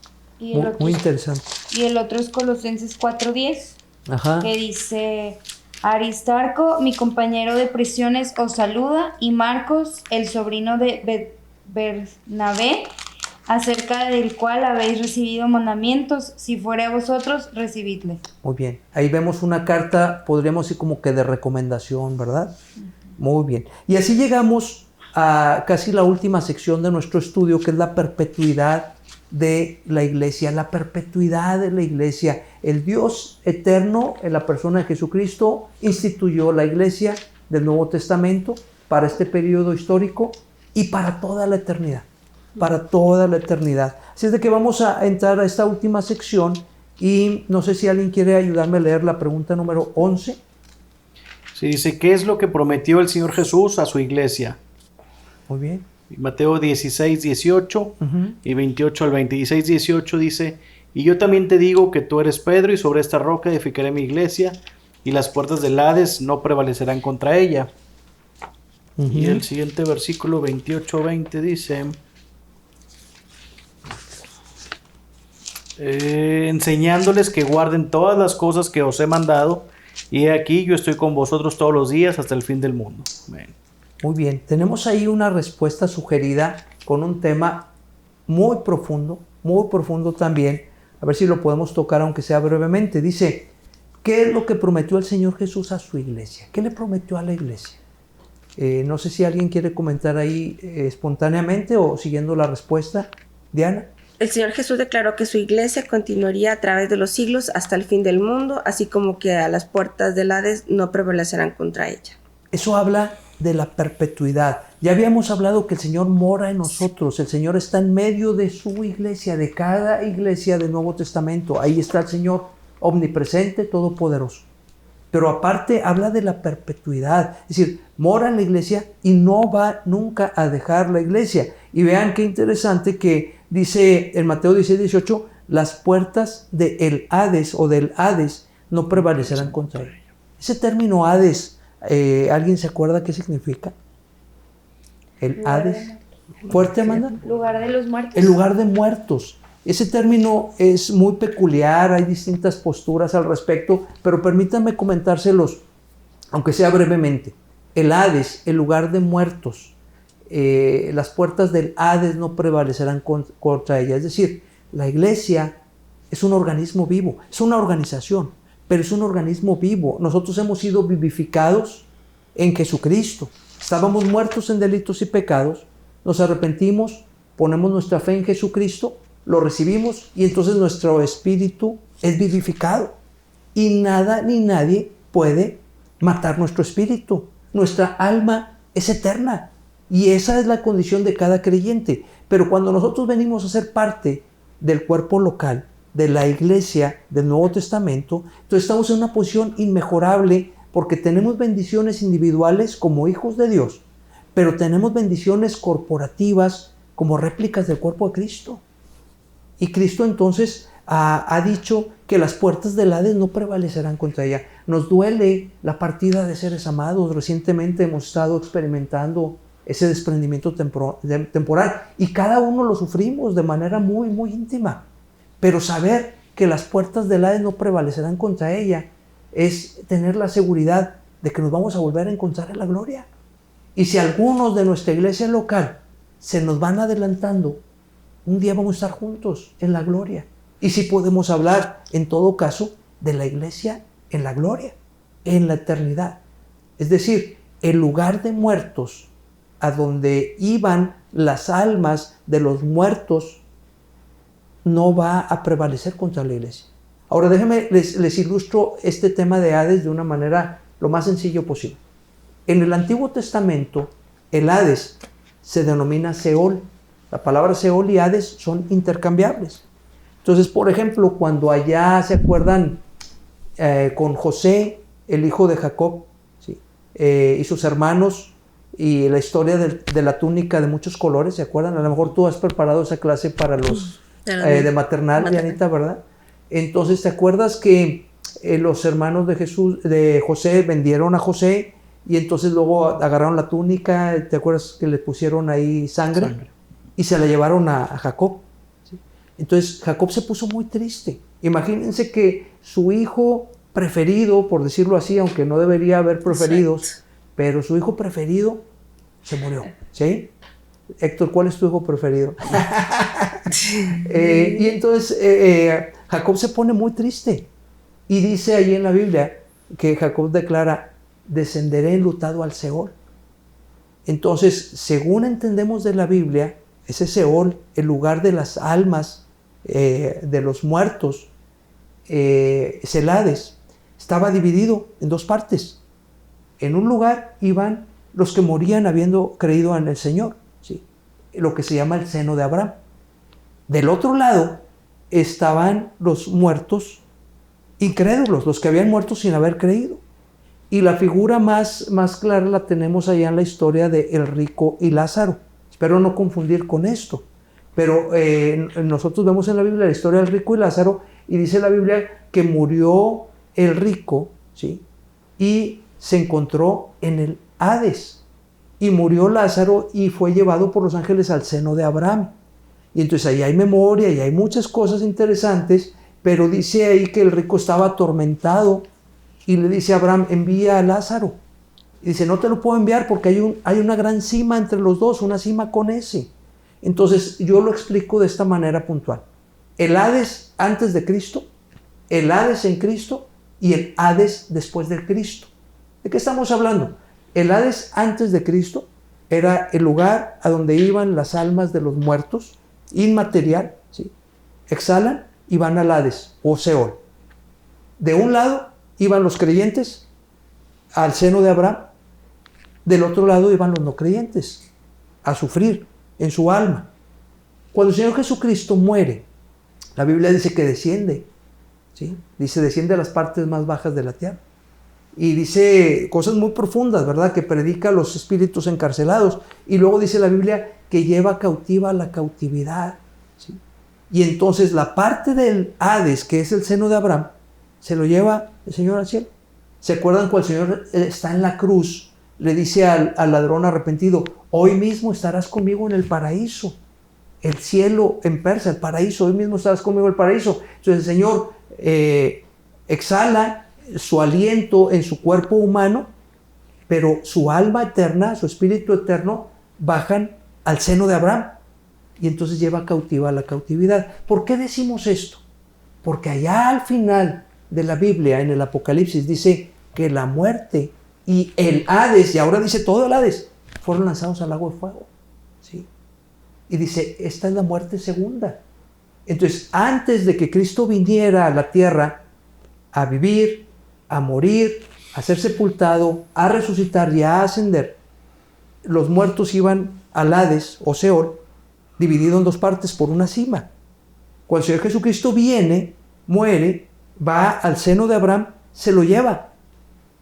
Muy interesante. Y el otro es Colosenses 4:10. Ajá. Que dice, Aristarco, mi compañero de prisiones, os saluda, y Marcos, el sobrino de Bernabé, acerca del cual habéis recibido mandamientos, si fuere a vosotros, recibidle. Muy bien. Ahí vemos una carta, podríamos decir como que de recomendación, ¿verdad? Muy bien. Y así llegamos a casi la última sección de nuestro estudio, que es la perpetuidad de la iglesia, la perpetuidad de la iglesia. El Dios eterno, en la persona de Jesucristo, instituyó la iglesia del Nuevo Testamento para este periodo histórico y para toda la eternidad. Para toda la eternidad. Así es de que vamos a entrar a esta última sección y no sé si alguien quiere ayudarme a leer la pregunta número 11. Sí, dice, ¿qué es lo que prometió el Señor Jesús a su iglesia? Muy bien. Mateo 16:18 y 28 al 20. 16:18 dice, y yo también te digo que tú eres Pedro y sobre esta roca edificaré mi iglesia y las puertas del Hades no prevalecerán contra ella. Y el siguiente versículo 28-20 dice, enseñándoles que guarden todas las cosas que os he mandado, y he aquí yo estoy con vosotros todos los días hasta el fin del mundo. Amén. Muy bien, tenemos ahí una respuesta sugerida con un tema muy profundo también, A ver si lo podemos tocar aunque sea brevemente. Dice, ¿qué es lo que prometió el Señor Jesús a su iglesia? ¿Qué le prometió a la iglesia? No sé si alguien quiere comentar ahí espontáneamente o siguiendo la respuesta. Diana. El Señor Jesús declaró que su iglesia continuaría a través de los siglos hasta el fin del mundo, así como que a las puertas del Hades no prevalecerán contra ella. Eso habla de la perpetuidad. Ya habíamos hablado que el Señor mora en nosotros. El Señor está en medio de su iglesia, de cada iglesia del Nuevo Testamento. Ahí está el Señor omnipresente, todopoderoso. Pero aparte habla de la perpetuidad. Es decir, mora en la iglesia y no va nunca a dejar la iglesia. Y vean qué interesante que dice en Mateo 16:18, las puertas del Hades o del Hades no prevalecerán contra ella. Ese término Hades, ¿alguien se acuerda qué significa? El Hades. ¿Fuerte, Amanda? Lugar de los muertos. El lugar de muertos. Ese término es muy peculiar, hay distintas posturas al respecto, pero permítanme comentárselos, aunque sea brevemente. El Hades, el lugar de muertos, las puertas del Hades no prevalecerán contra ella. Es decir, la iglesia es un organismo vivo, es una organización, pero es un organismo vivo. Nosotros hemos sido vivificados en Jesucristo. Estábamos muertos en delitos y pecados, nos arrepentimos, ponemos nuestra fe en Jesucristo, lo recibimos y entonces nuestro espíritu es vivificado. Y nada ni nadie puede matar nuestro espíritu. Nuestra alma es eterna y esa es la condición de cada creyente. Pero cuando nosotros venimos a ser parte del cuerpo local, de la iglesia del Nuevo Testamento, entonces estamos en una posición inmejorable porque tenemos bendiciones individuales como hijos de Dios, pero tenemos bendiciones corporativas como réplicas del cuerpo de Cristo. Y Cristo entonces ha dicho que las puertas del Hades no prevalecerán contra ella. Nos duele la partida de seres amados. Recientemente hemos estado experimentando ese desprendimiento temporal y cada uno lo sufrimos de manera muy, muy íntima. Pero saber que las puertas del Hades no prevalecerán contra ella es tener la seguridad de que nos vamos a volver a encontrar en la gloria. Y si algunos de nuestra iglesia local se nos van adelantando, un día vamos a estar juntos en la gloria. Y si podemos hablar, en todo caso, de la iglesia en la gloria, en la eternidad. Es decir, el lugar de muertos, a donde iban las almas de los muertos, no va a prevalecer contra la iglesia. Ahora déjenme, les ilustro este tema de Hades de una manera lo más sencillo posible. En el Antiguo Testamento, el Hades se denomina Seol. La palabra Seol y Hades son intercambiables. Entonces, por ejemplo, cuando allá, ¿se acuerdan? Con José, el hijo de Jacob, ¿sí? Y sus hermanos, y la historia de la túnica de muchos colores, ¿se acuerdan? A lo mejor tú has preparado esa clase para los de maternal, Dianita, ¿verdad? Entonces, ¿te acuerdas que los hermanos de José vendieron a José y entonces luego agarraron la túnica? ¿Te acuerdas que le pusieron ahí sangre? Y se la llevaron a Jacob. ¿Sí? Entonces Jacob se puso muy triste. Imagínense que su hijo preferido, por decirlo así, aunque no debería haber preferidos, pero su hijo preferido se murió. ¿Sí? Héctor, ¿cuál es tu hijo preferido? Y entonces Jacob se pone muy triste. Y dice ahí en la Biblia que Jacob declara, descenderé enlutado al Seol. Entonces, según entendemos de la Biblia, ese Seol, el lugar de las almas de los muertos, es el Hades, estaba dividido en dos partes. En un lugar iban los que morían habiendo creído en el Señor, ¿sí? Lo que se llama el seno de Abraham. Del otro lado estaban los muertos incrédulos, los que habían muerto sin haber creído. Y la figura más clara la tenemos allá en la historia de el rico y Lázaro. Espero no confundir con esto. Pero nosotros vemos en la Biblia la historia del rico y Lázaro y dice la Biblia que murió el rico, ¿sí? Y se encontró en el Hades. Y murió Lázaro y fue llevado por los ángeles al seno de Abraham. Y entonces ahí hay memoria y hay muchas cosas interesantes, pero dice ahí que el rico estaba atormentado y le dice a Abraham, envía a Lázaro. Y dice, no te lo puedo enviar porque hay una gran cima entre los dos, una cima con S. Entonces yo lo explico de esta manera puntual. el Hades antes de Cristo, el Hades en Cristo y el Hades después de Cristo. ¿De qué estamos hablando? El Hades antes de Cristo era el lugar a donde iban las almas de los muertos, inmaterial, ¿sí? Exhalan y van al Hades o Seol. De un lado iban los creyentes al seno de Abraham, del otro lado iban los no creyentes a sufrir en su alma. Cuando el Señor Jesucristo muere, la Biblia dice que desciende, ¿sí? Dice, desciende a las partes más bajas de la tierra. Y dice cosas muy profundas, ¿verdad? Que predica a los espíritus encarcelados. Y luego dice la Biblia que lleva cautiva la cautividad, ¿sí? Y entonces la parte del Hades, que es el seno de Abraham, se lo lleva el Señor al cielo. ¿Se acuerdan cuando el Señor está en la cruz? Le dice al ladrón arrepentido, hoy mismo estarás conmigo en el paraíso. El cielo en persa, el paraíso, hoy mismo estarás conmigo en el paraíso. Entonces el Señor exhala su aliento en su cuerpo humano, pero su alma eterna, su espíritu eterno, bajan al seno de Abraham. Y entonces lleva cautiva la cautividad. ¿Por qué decimos esto? Porque allá al final de la Biblia, en el Apocalipsis, dice que la muerte y el Hades, y ahora dice todo el Hades, fueron lanzados al lago de fuego, ¿sí? Y dice, esta es la muerte segunda. Entonces, antes de que Cristo viniera a la tierra a vivir, a morir, a ser sepultado, a resucitar y a ascender, los muertos iban al Hades o Seol, dividido en dos partes por una cima. Cuando el Señor Jesucristo viene, muere, va al seno de Abraham, se lo lleva.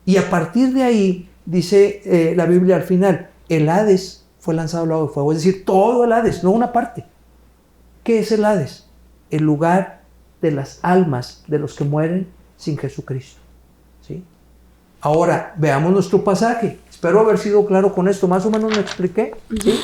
Y a partir de ahí, dice la Biblia al final, el Hades fue lanzado al lago de fuego. Es decir, todo el Hades, no una parte. ¿Qué es el Hades? El lugar de las almas de los que mueren sin Jesucristo, ¿sí? Ahora, veamos nuestro pasaje. Espero haber sido claro con esto. Más o menos me expliqué, ¿sí?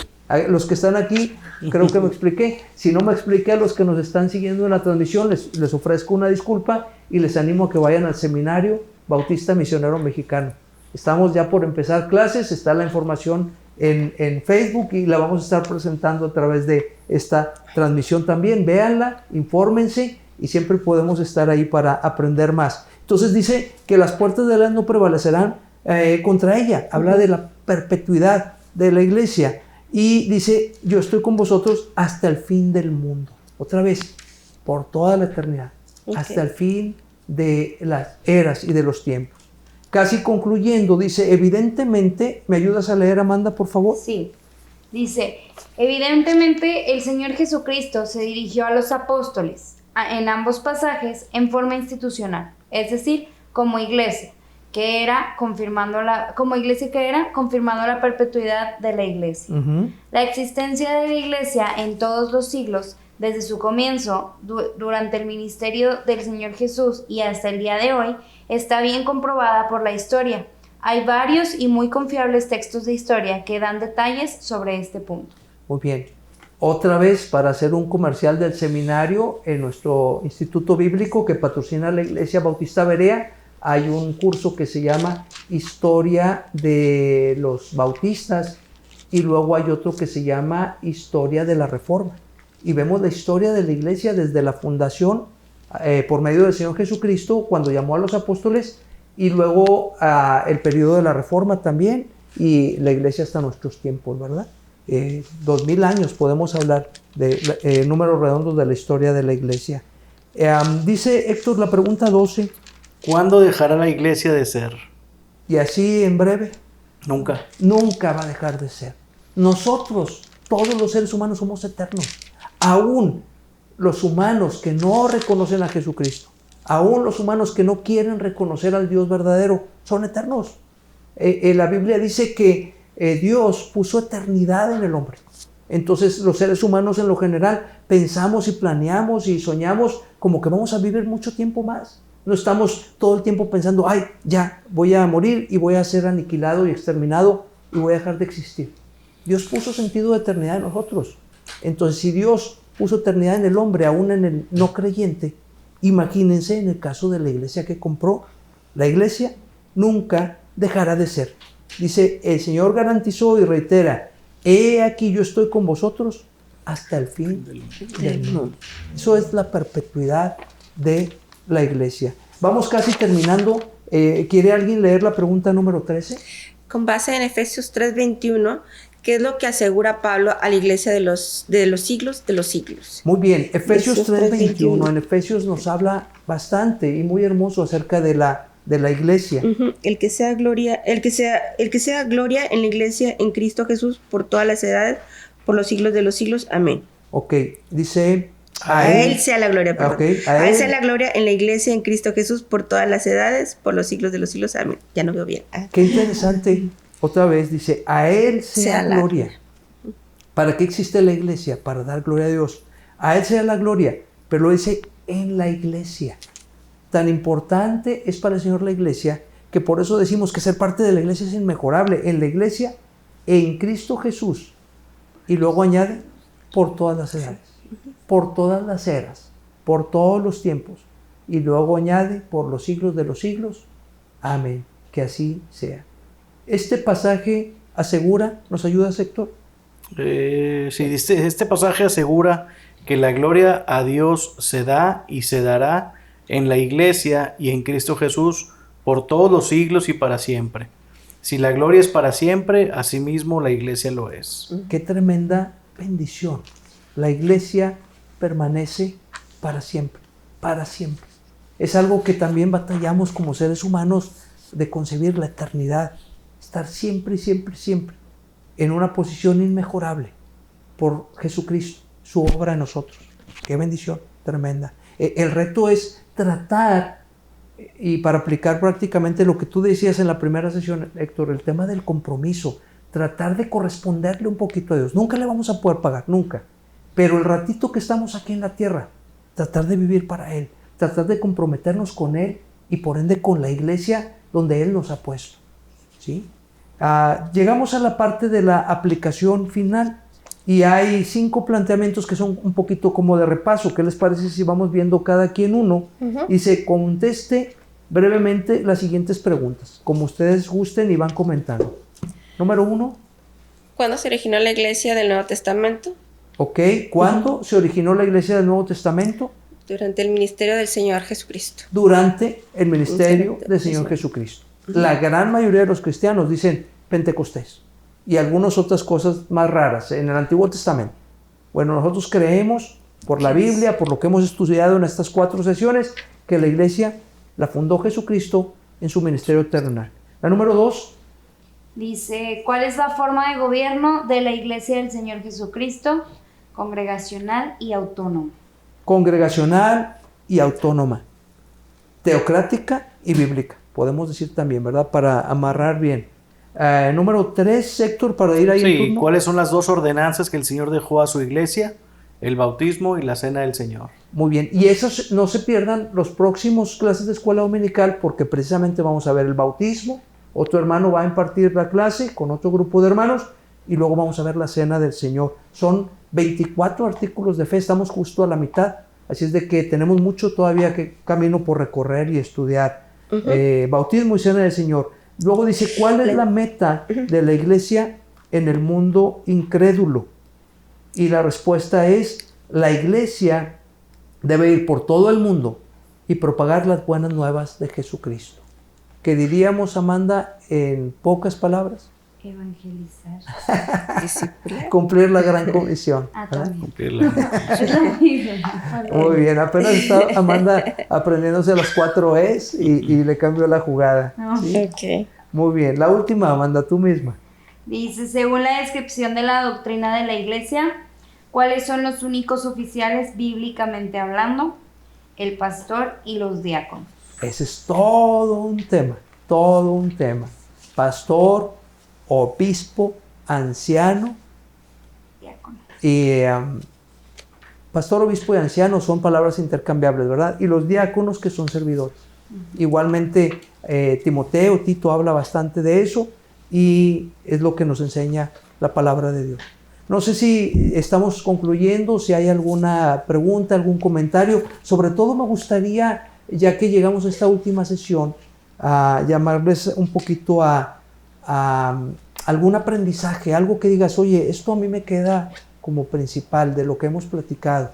Los que están aquí, creo que me expliqué. Si no me expliqué, a los que nos están siguiendo en la transmisión, les ofrezco una disculpa y les animo a que vayan al Seminario Bautista Misionero Mexicano. Estamos ya por empezar clases, está la información en Facebook y la vamos a estar presentando a través de esta transmisión también. Véanla, infórmense y siempre podemos estar ahí para aprender más. Entonces dice que las puertas del Hades no prevalecerán contra ella. Habla de la perpetuidad de la iglesia. Y dice, yo estoy con vosotros hasta el fin del mundo. Otra vez, por toda la eternidad. Okay. Hasta el fin de las eras y de los tiempos. Casi concluyendo, dice, evidentemente, ¿me ayudas a leer, Amanda, por favor? Sí. Dice, evidentemente el Señor Jesucristo se dirigió a los apóstoles, en ambos pasajes, en forma institucional. Es decir, como iglesia que era, confirmando la perpetuidad de la iglesia. Uh-huh. La existencia de la iglesia en todos los siglos, desde su comienzo, durante el ministerio del Señor Jesús y hasta el día de hoy, está bien comprobada por la historia. Hay varios y muy confiables textos de historia que dan detalles sobre este punto. Muy bien. Otra vez, para hacer un comercial del seminario, en nuestro instituto bíblico que patrocina la Iglesia Bautista Berea, hay un curso que se llama Historia de los Bautistas y luego hay otro que se llama Historia de la Reforma. Y vemos la historia de la iglesia desde la fundación por medio del Señor Jesucristo cuando llamó a los apóstoles y luego el periodo de la Reforma también y la iglesia hasta nuestros tiempos, ¿verdad? 2000 años podemos hablar de números redondos de la historia de la iglesia. Dice Héctor la pregunta 12. ¿Cuándo dejará la iglesia de ser? Y así en breve. Nunca. Nunca va a dejar de ser. Nosotros, todos los seres humanos, somos eternos. Aún los humanos que no reconocen a Jesucristo, aún los humanos que no quieren reconocer al Dios verdadero, son eternos. La Biblia dice que Dios puso eternidad en el hombre. Entonces los seres humanos en lo general pensamos y planeamos y soñamos como que vamos a vivir mucho tiempo más. No estamos todo el tiempo pensando, ay, ya, voy a morir y voy a ser aniquilado y exterminado y voy a dejar de existir. Dios puso sentido de eternidad en nosotros. Entonces, si Dios puso eternidad en el hombre, aún en el no creyente, imagínense en el caso de la iglesia que compró. La iglesia nunca dejará de ser. Dice, el Señor garantizó y reitera, he aquí yo estoy con vosotros hasta el fin del mundo. Eso es la perpetuidad de la iglesia. Vamos casi terminando. ¿Quiere alguien leer la pregunta número 13? Con base en Efesios 3:21, ¿qué es lo que asegura Pablo a la iglesia de los siglos de los siglos? Muy bien, Efesios Efesios 3:21. En Efesios nos habla bastante y muy hermoso acerca de la iglesia. El que sea gloria en la iglesia en Cristo Jesús por todas las edades, por los siglos de los siglos. Amén. Ok, dice... A él sea la gloria, perdón. Okay, a él sea la gloria en la iglesia en Cristo Jesús por todas las edades, por los siglos de los siglos. Amén. Ya no veo bien. Qué interesante. Otra vez dice, a él sea la gloria. ¿Para qué existe la iglesia? Para dar gloria a Dios. A él sea la gloria, pero lo dice en la iglesia. Tan importante es para el Señor la iglesia, que por eso decimos que ser parte de la iglesia es inmejorable. En la iglesia, en Cristo Jesús. Y luego añade, por todas las edades, por todas las eras, por todos los tiempos. Y luego añade, por los siglos de los siglos. Amén. Que así sea. Este pasaje asegura, ¿nos ayuda, Héctor? Sí, este pasaje asegura que la gloria a Dios se da y se dará en la iglesia y en Cristo Jesús por todos los siglos y para siempre. Si la gloria es para siempre, asimismo la iglesia lo es. Qué tremenda bendición. La iglesia permanece para siempre, para siempre. Es algo que también batallamos como seres humanos de concebir la eternidad. Estar siempre, siempre, siempre en una posición inmejorable por Jesucristo, su obra en nosotros. Qué bendición tremenda. El reto es tratar, y para aplicar prácticamente lo que tú decías en la primera sesión, Héctor, el tema del compromiso, tratar de corresponderle un poquito a Dios. Nunca le vamos a poder pagar, nunca. Pero el ratito que estamos aquí en la tierra, tratar de vivir para Él, tratar de comprometernos con Él y por ende con la iglesia donde Él nos ha puesto. ¿Sí? Llegamos a la parte de la aplicación final y hay 5 planteamientos que son un poquito como de repaso. ¿Qué les parece si vamos viendo cada quien uno? Y se conteste brevemente las siguientes preguntas, como ustedes gusten y van comentando. Número 1. ¿Cuándo se originó la iglesia del Nuevo Testamento? Ok, ¿cuándo se originó la iglesia del Nuevo Testamento? Durante el ministerio del Señor Jesucristo. Durante el ministerio del Señor Jesucristo. La gran mayoría de los cristianos dicen Pentecostés y algunas otras cosas más raras en el Antiguo Testamento. Bueno, nosotros creemos por la Biblia, por lo que hemos estudiado en estas 4 sesiones, que la iglesia la fundó Jesucristo en su ministerio terrenal. La número 2. Dice, ¿cuál es la forma de gobierno de la iglesia del Señor Jesucristo? Congregacional y autónoma. Congregacional y autónoma. Teocrática y bíblica. Podemos decir también, ¿verdad? Para amarrar bien. Número 3, Héctor, para ir ahí en Sí, turno. ¿cuáles son las 2 ordenanzas que el Señor dejó a su iglesia? El bautismo y la cena del Señor. Muy bien, y esos no se pierdan los próximos clases de escuela dominical porque precisamente vamos a ver el bautismo, otro hermano va a impartir la clase con otro grupo de hermanos y luego vamos a ver la cena del Señor. Son 24 artículos de fe, estamos justo a la mitad, así es de que tenemos mucho todavía camino por recorrer y estudiar. Bautismo y cena del Señor. Luego dice, ¿cuál es la meta de la iglesia en el mundo incrédulo? Y la respuesta es, la iglesia debe ir por todo el mundo y propagar las buenas nuevas de Jesucristo. ¿Qué diríamos, Amanda, en pocas palabras? Evangelizar. Cumplir la gran comisión. También. Muy bien, apenas está Amanda aprendiéndose las 4 E's y le cambió la jugada. ¿Sí? Okay. Muy bien, la última, Amanda, tú misma. Dice, según la descripción de la doctrina de la iglesia, ¿cuáles son los únicos oficiales bíblicamente hablando? El pastor y los diáconos. Ese es todo un tema. Pastor, obispo, anciano. Diácono. Y pastor, obispo y anciano son palabras intercambiables, ¿verdad? Y los diáconos que son servidores. Igualmente, Timoteo, Tito habla bastante de eso y es lo que nos enseña la palabra de Dios. No sé si estamos concluyendo, si hay alguna pregunta, algún comentario. Sobre todo me gustaría, ya que llegamos a esta última sesión, a llamarles un poquito a algún aprendizaje, algo que digas, oye, esto a mí me queda como principal de lo que hemos platicado?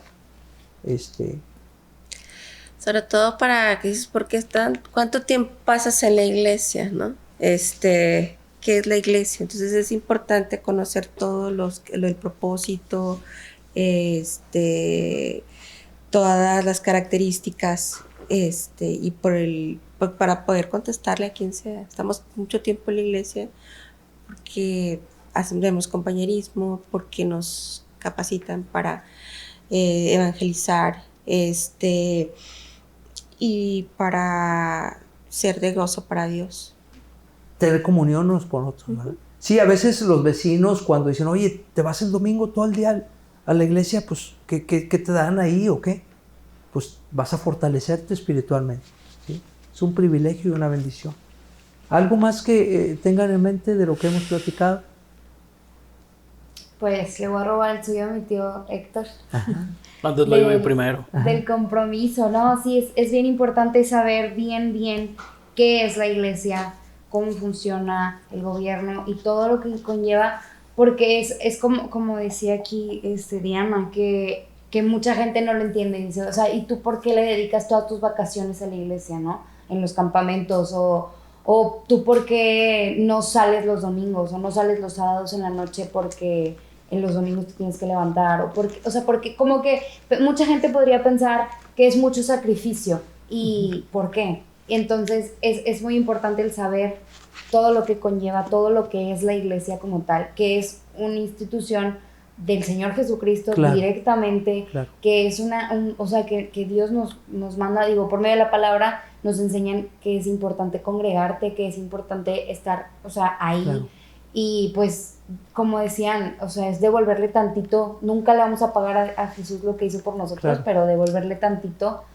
Sobre todo para que dices, ¿cuánto tiempo pasas en la iglesia, no? ¿Qué es la iglesia? Entonces es importante conocer todo el propósito, todas las características, y para poder contestarle a quien sea. Estamos mucho tiempo en la iglesia porque hacemos compañerismo, porque nos capacitan para evangelizar, y para ser de gozo para Dios. Tener comunión unos con otros, ¿verdad? Sí, a veces los vecinos cuando dicen, oye, ¿te vas el domingo todo el día a la iglesia? Pues, ¿qué te dan ahí o qué? Pues vas a fortalecerte espiritualmente, ¿sí? Es un privilegio y una bendición. ¿Algo más que tengan en mente de lo que hemos platicado? Pues le voy a robar el suyo a mi tío Héctor. Antes lo digo yo primero. Del compromiso, ¿no? Sí, es bien importante saber bien qué es la iglesia, cómo funciona el gobierno y todo lo que conlleva, porque es como decía aquí Diana, que mucha gente no lo entiende. Dice, o sea, ¿y tú por qué le dedicas todas tus vacaciones a la iglesia, no? En los campamentos, o tú por qué no sales los domingos, o no sales los sábados en la noche porque en los domingos te tienes que levantar, porque como que mucha gente podría pensar que es mucho sacrificio, y ¿por qué? Entonces es muy importante el saber todo lo que conlleva, todo lo que es la iglesia como tal, que es una institución del Señor Jesucristo, claro, directamente, claro, que es que Dios nos manda, por medio de la palabra nos enseñan que es importante congregarte, que es importante estar, ahí, claro. Y pues, como decían, es devolverle tantito. Nunca le vamos a pagar a Jesús lo que hizo por nosotros, claro, pero devolverle tantito,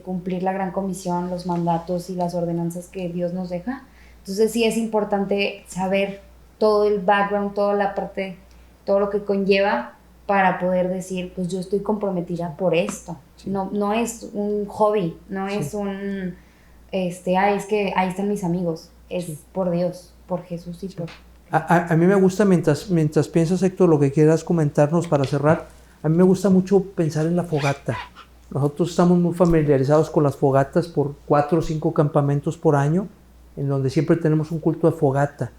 cumplir la gran comisión, los mandatos y las ordenanzas que Dios nos deja. Entonces sí es importante saber todo el background, toda la parte, todo lo que conlleva para poder decir, pues yo estoy comprometida por esto. Sí. No es un hobby, no, sí, es un, es que ahí están mis amigos. Es, sí, por Dios, por Jesús y, sí, por... A mí me gusta, mientras piensas, Héctor, lo que quieras comentarnos para cerrar, a mí me gusta mucho pensar en la fogata. Nosotros estamos muy familiarizados con las fogatas por 4 o 5 campamentos por año, en donde siempre tenemos un culto de fogata.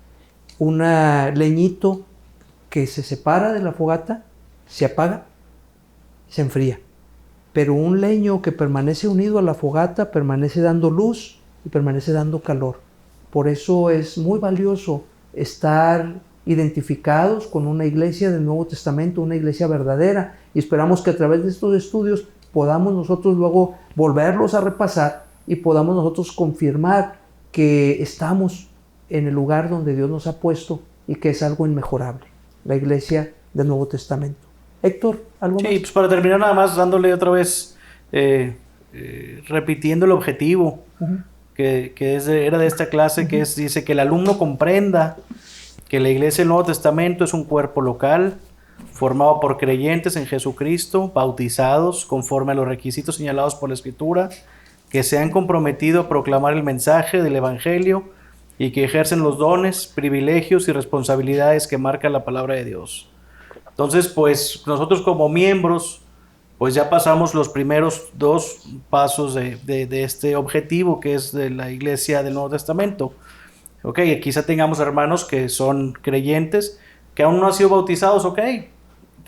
Un leñito que se separa de la fogata, se apaga, se enfría. Pero un leño que permanece unido a la fogata, permanece dando luz y permanece dando calor. Por eso es muy valioso estar identificados con una iglesia del Nuevo Testamento, una iglesia verdadera, y esperamos que a través de estos estudios podamos nosotros luego volverlos a repasar y podamos nosotros confirmar que estamos en el lugar donde Dios nos ha puesto y que es algo inmejorable, la iglesia del Nuevo Testamento. Héctor, ¿algo más? Sí, pues para terminar nada más dándole otra vez, repitiendo el objetivo, uh-huh, que era de esta clase, uh-huh, que dice que el alumno comprenda que la iglesia del Nuevo Testamento es un cuerpo local formado por creyentes en Jesucristo, bautizados conforme a los requisitos señalados por la Escritura, que se han comprometido a proclamar el mensaje del Evangelio y que ejercen los dones, privilegios y responsabilidades que marca la palabra de Dios. Entonces, pues nosotros como miembros, pues ya pasamos los primeros 2 pasos de este objetivo, que es de la iglesia del Nuevo Testamento. Ok, quizá tengamos hermanos que son creyentes, que aún no han sido bautizados, ok,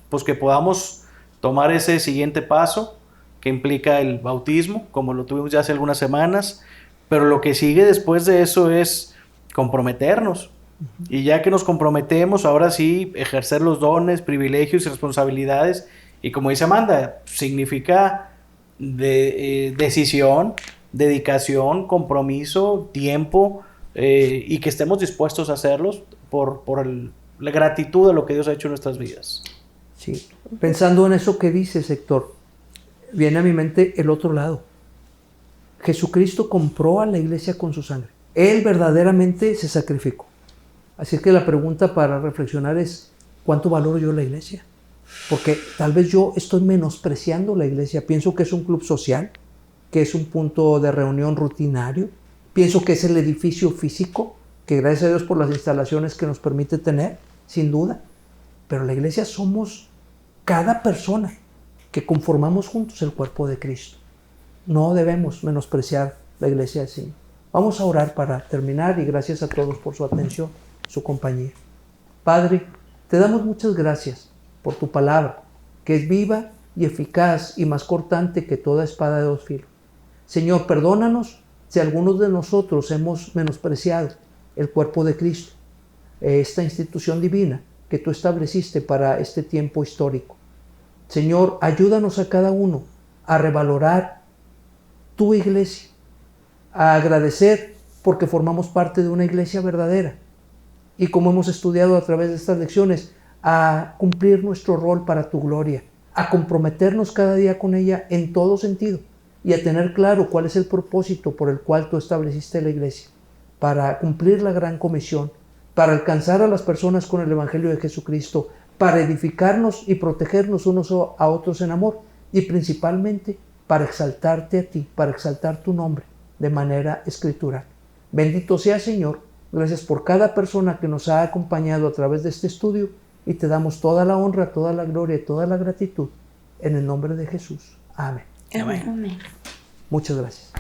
pues que podamos tomar ese siguiente paso, que implica el bautismo, como lo tuvimos ya hace algunas semanas, pero lo que sigue después de eso es comprometernos. Y ya que nos comprometemos, ahora sí, ejercer los dones, privilegios y responsabilidades. Y como dice Amanda, significa decisión, dedicación, compromiso, tiempo, y que estemos dispuestos a hacerlos por la gratitud de lo que Dios ha hecho en nuestras vidas. Sí, pensando en eso que dices, Héctor, viene a mi mente el otro lado. Jesucristo compró a la iglesia con su sangre. Él verdaderamente se sacrificó. Así es que la pregunta para reflexionar es, ¿cuánto valoro yo la iglesia? Porque tal vez yo estoy menospreciando la iglesia. Pienso que es un club social, que es un punto de reunión rutinario. Pienso que es el edificio físico, que gracias a Dios por las instalaciones que nos permite tener, sin duda. Pero la iglesia somos cada persona que conformamos juntos el cuerpo de Cristo. No debemos menospreciar la iglesia del Señor. Vamos a orar para terminar y gracias a todos por su atención, su compañía. Padre, te damos muchas gracias por tu palabra, que es viva y eficaz y más cortante que toda espada de dos filos. Señor, perdónanos si algunos de nosotros hemos menospreciado el cuerpo de Cristo, esta institución divina que tú estableciste para este tiempo histórico. Señor, ayúdanos a cada uno a revalorar tu iglesia, a agradecer porque formamos parte de una iglesia verdadera y, como hemos estudiado a través de estas lecciones, a cumplir nuestro rol para tu gloria, a comprometernos cada día con ella en todo sentido y a tener claro cuál es el propósito por el cual tú estableciste la iglesia, para cumplir la gran comisión, para alcanzar a las personas con el Evangelio de Jesucristo, para edificarnos y protegernos unos a otros en amor y principalmente para exaltarte a ti, para exaltar tu nombre de manera escritural. Bendito sea, Señor. Gracias por cada persona que nos ha acompañado a través de este estudio y te damos toda la honra, toda la gloria y toda la gratitud en el nombre de Jesús. Amén. Amén. Muchas gracias.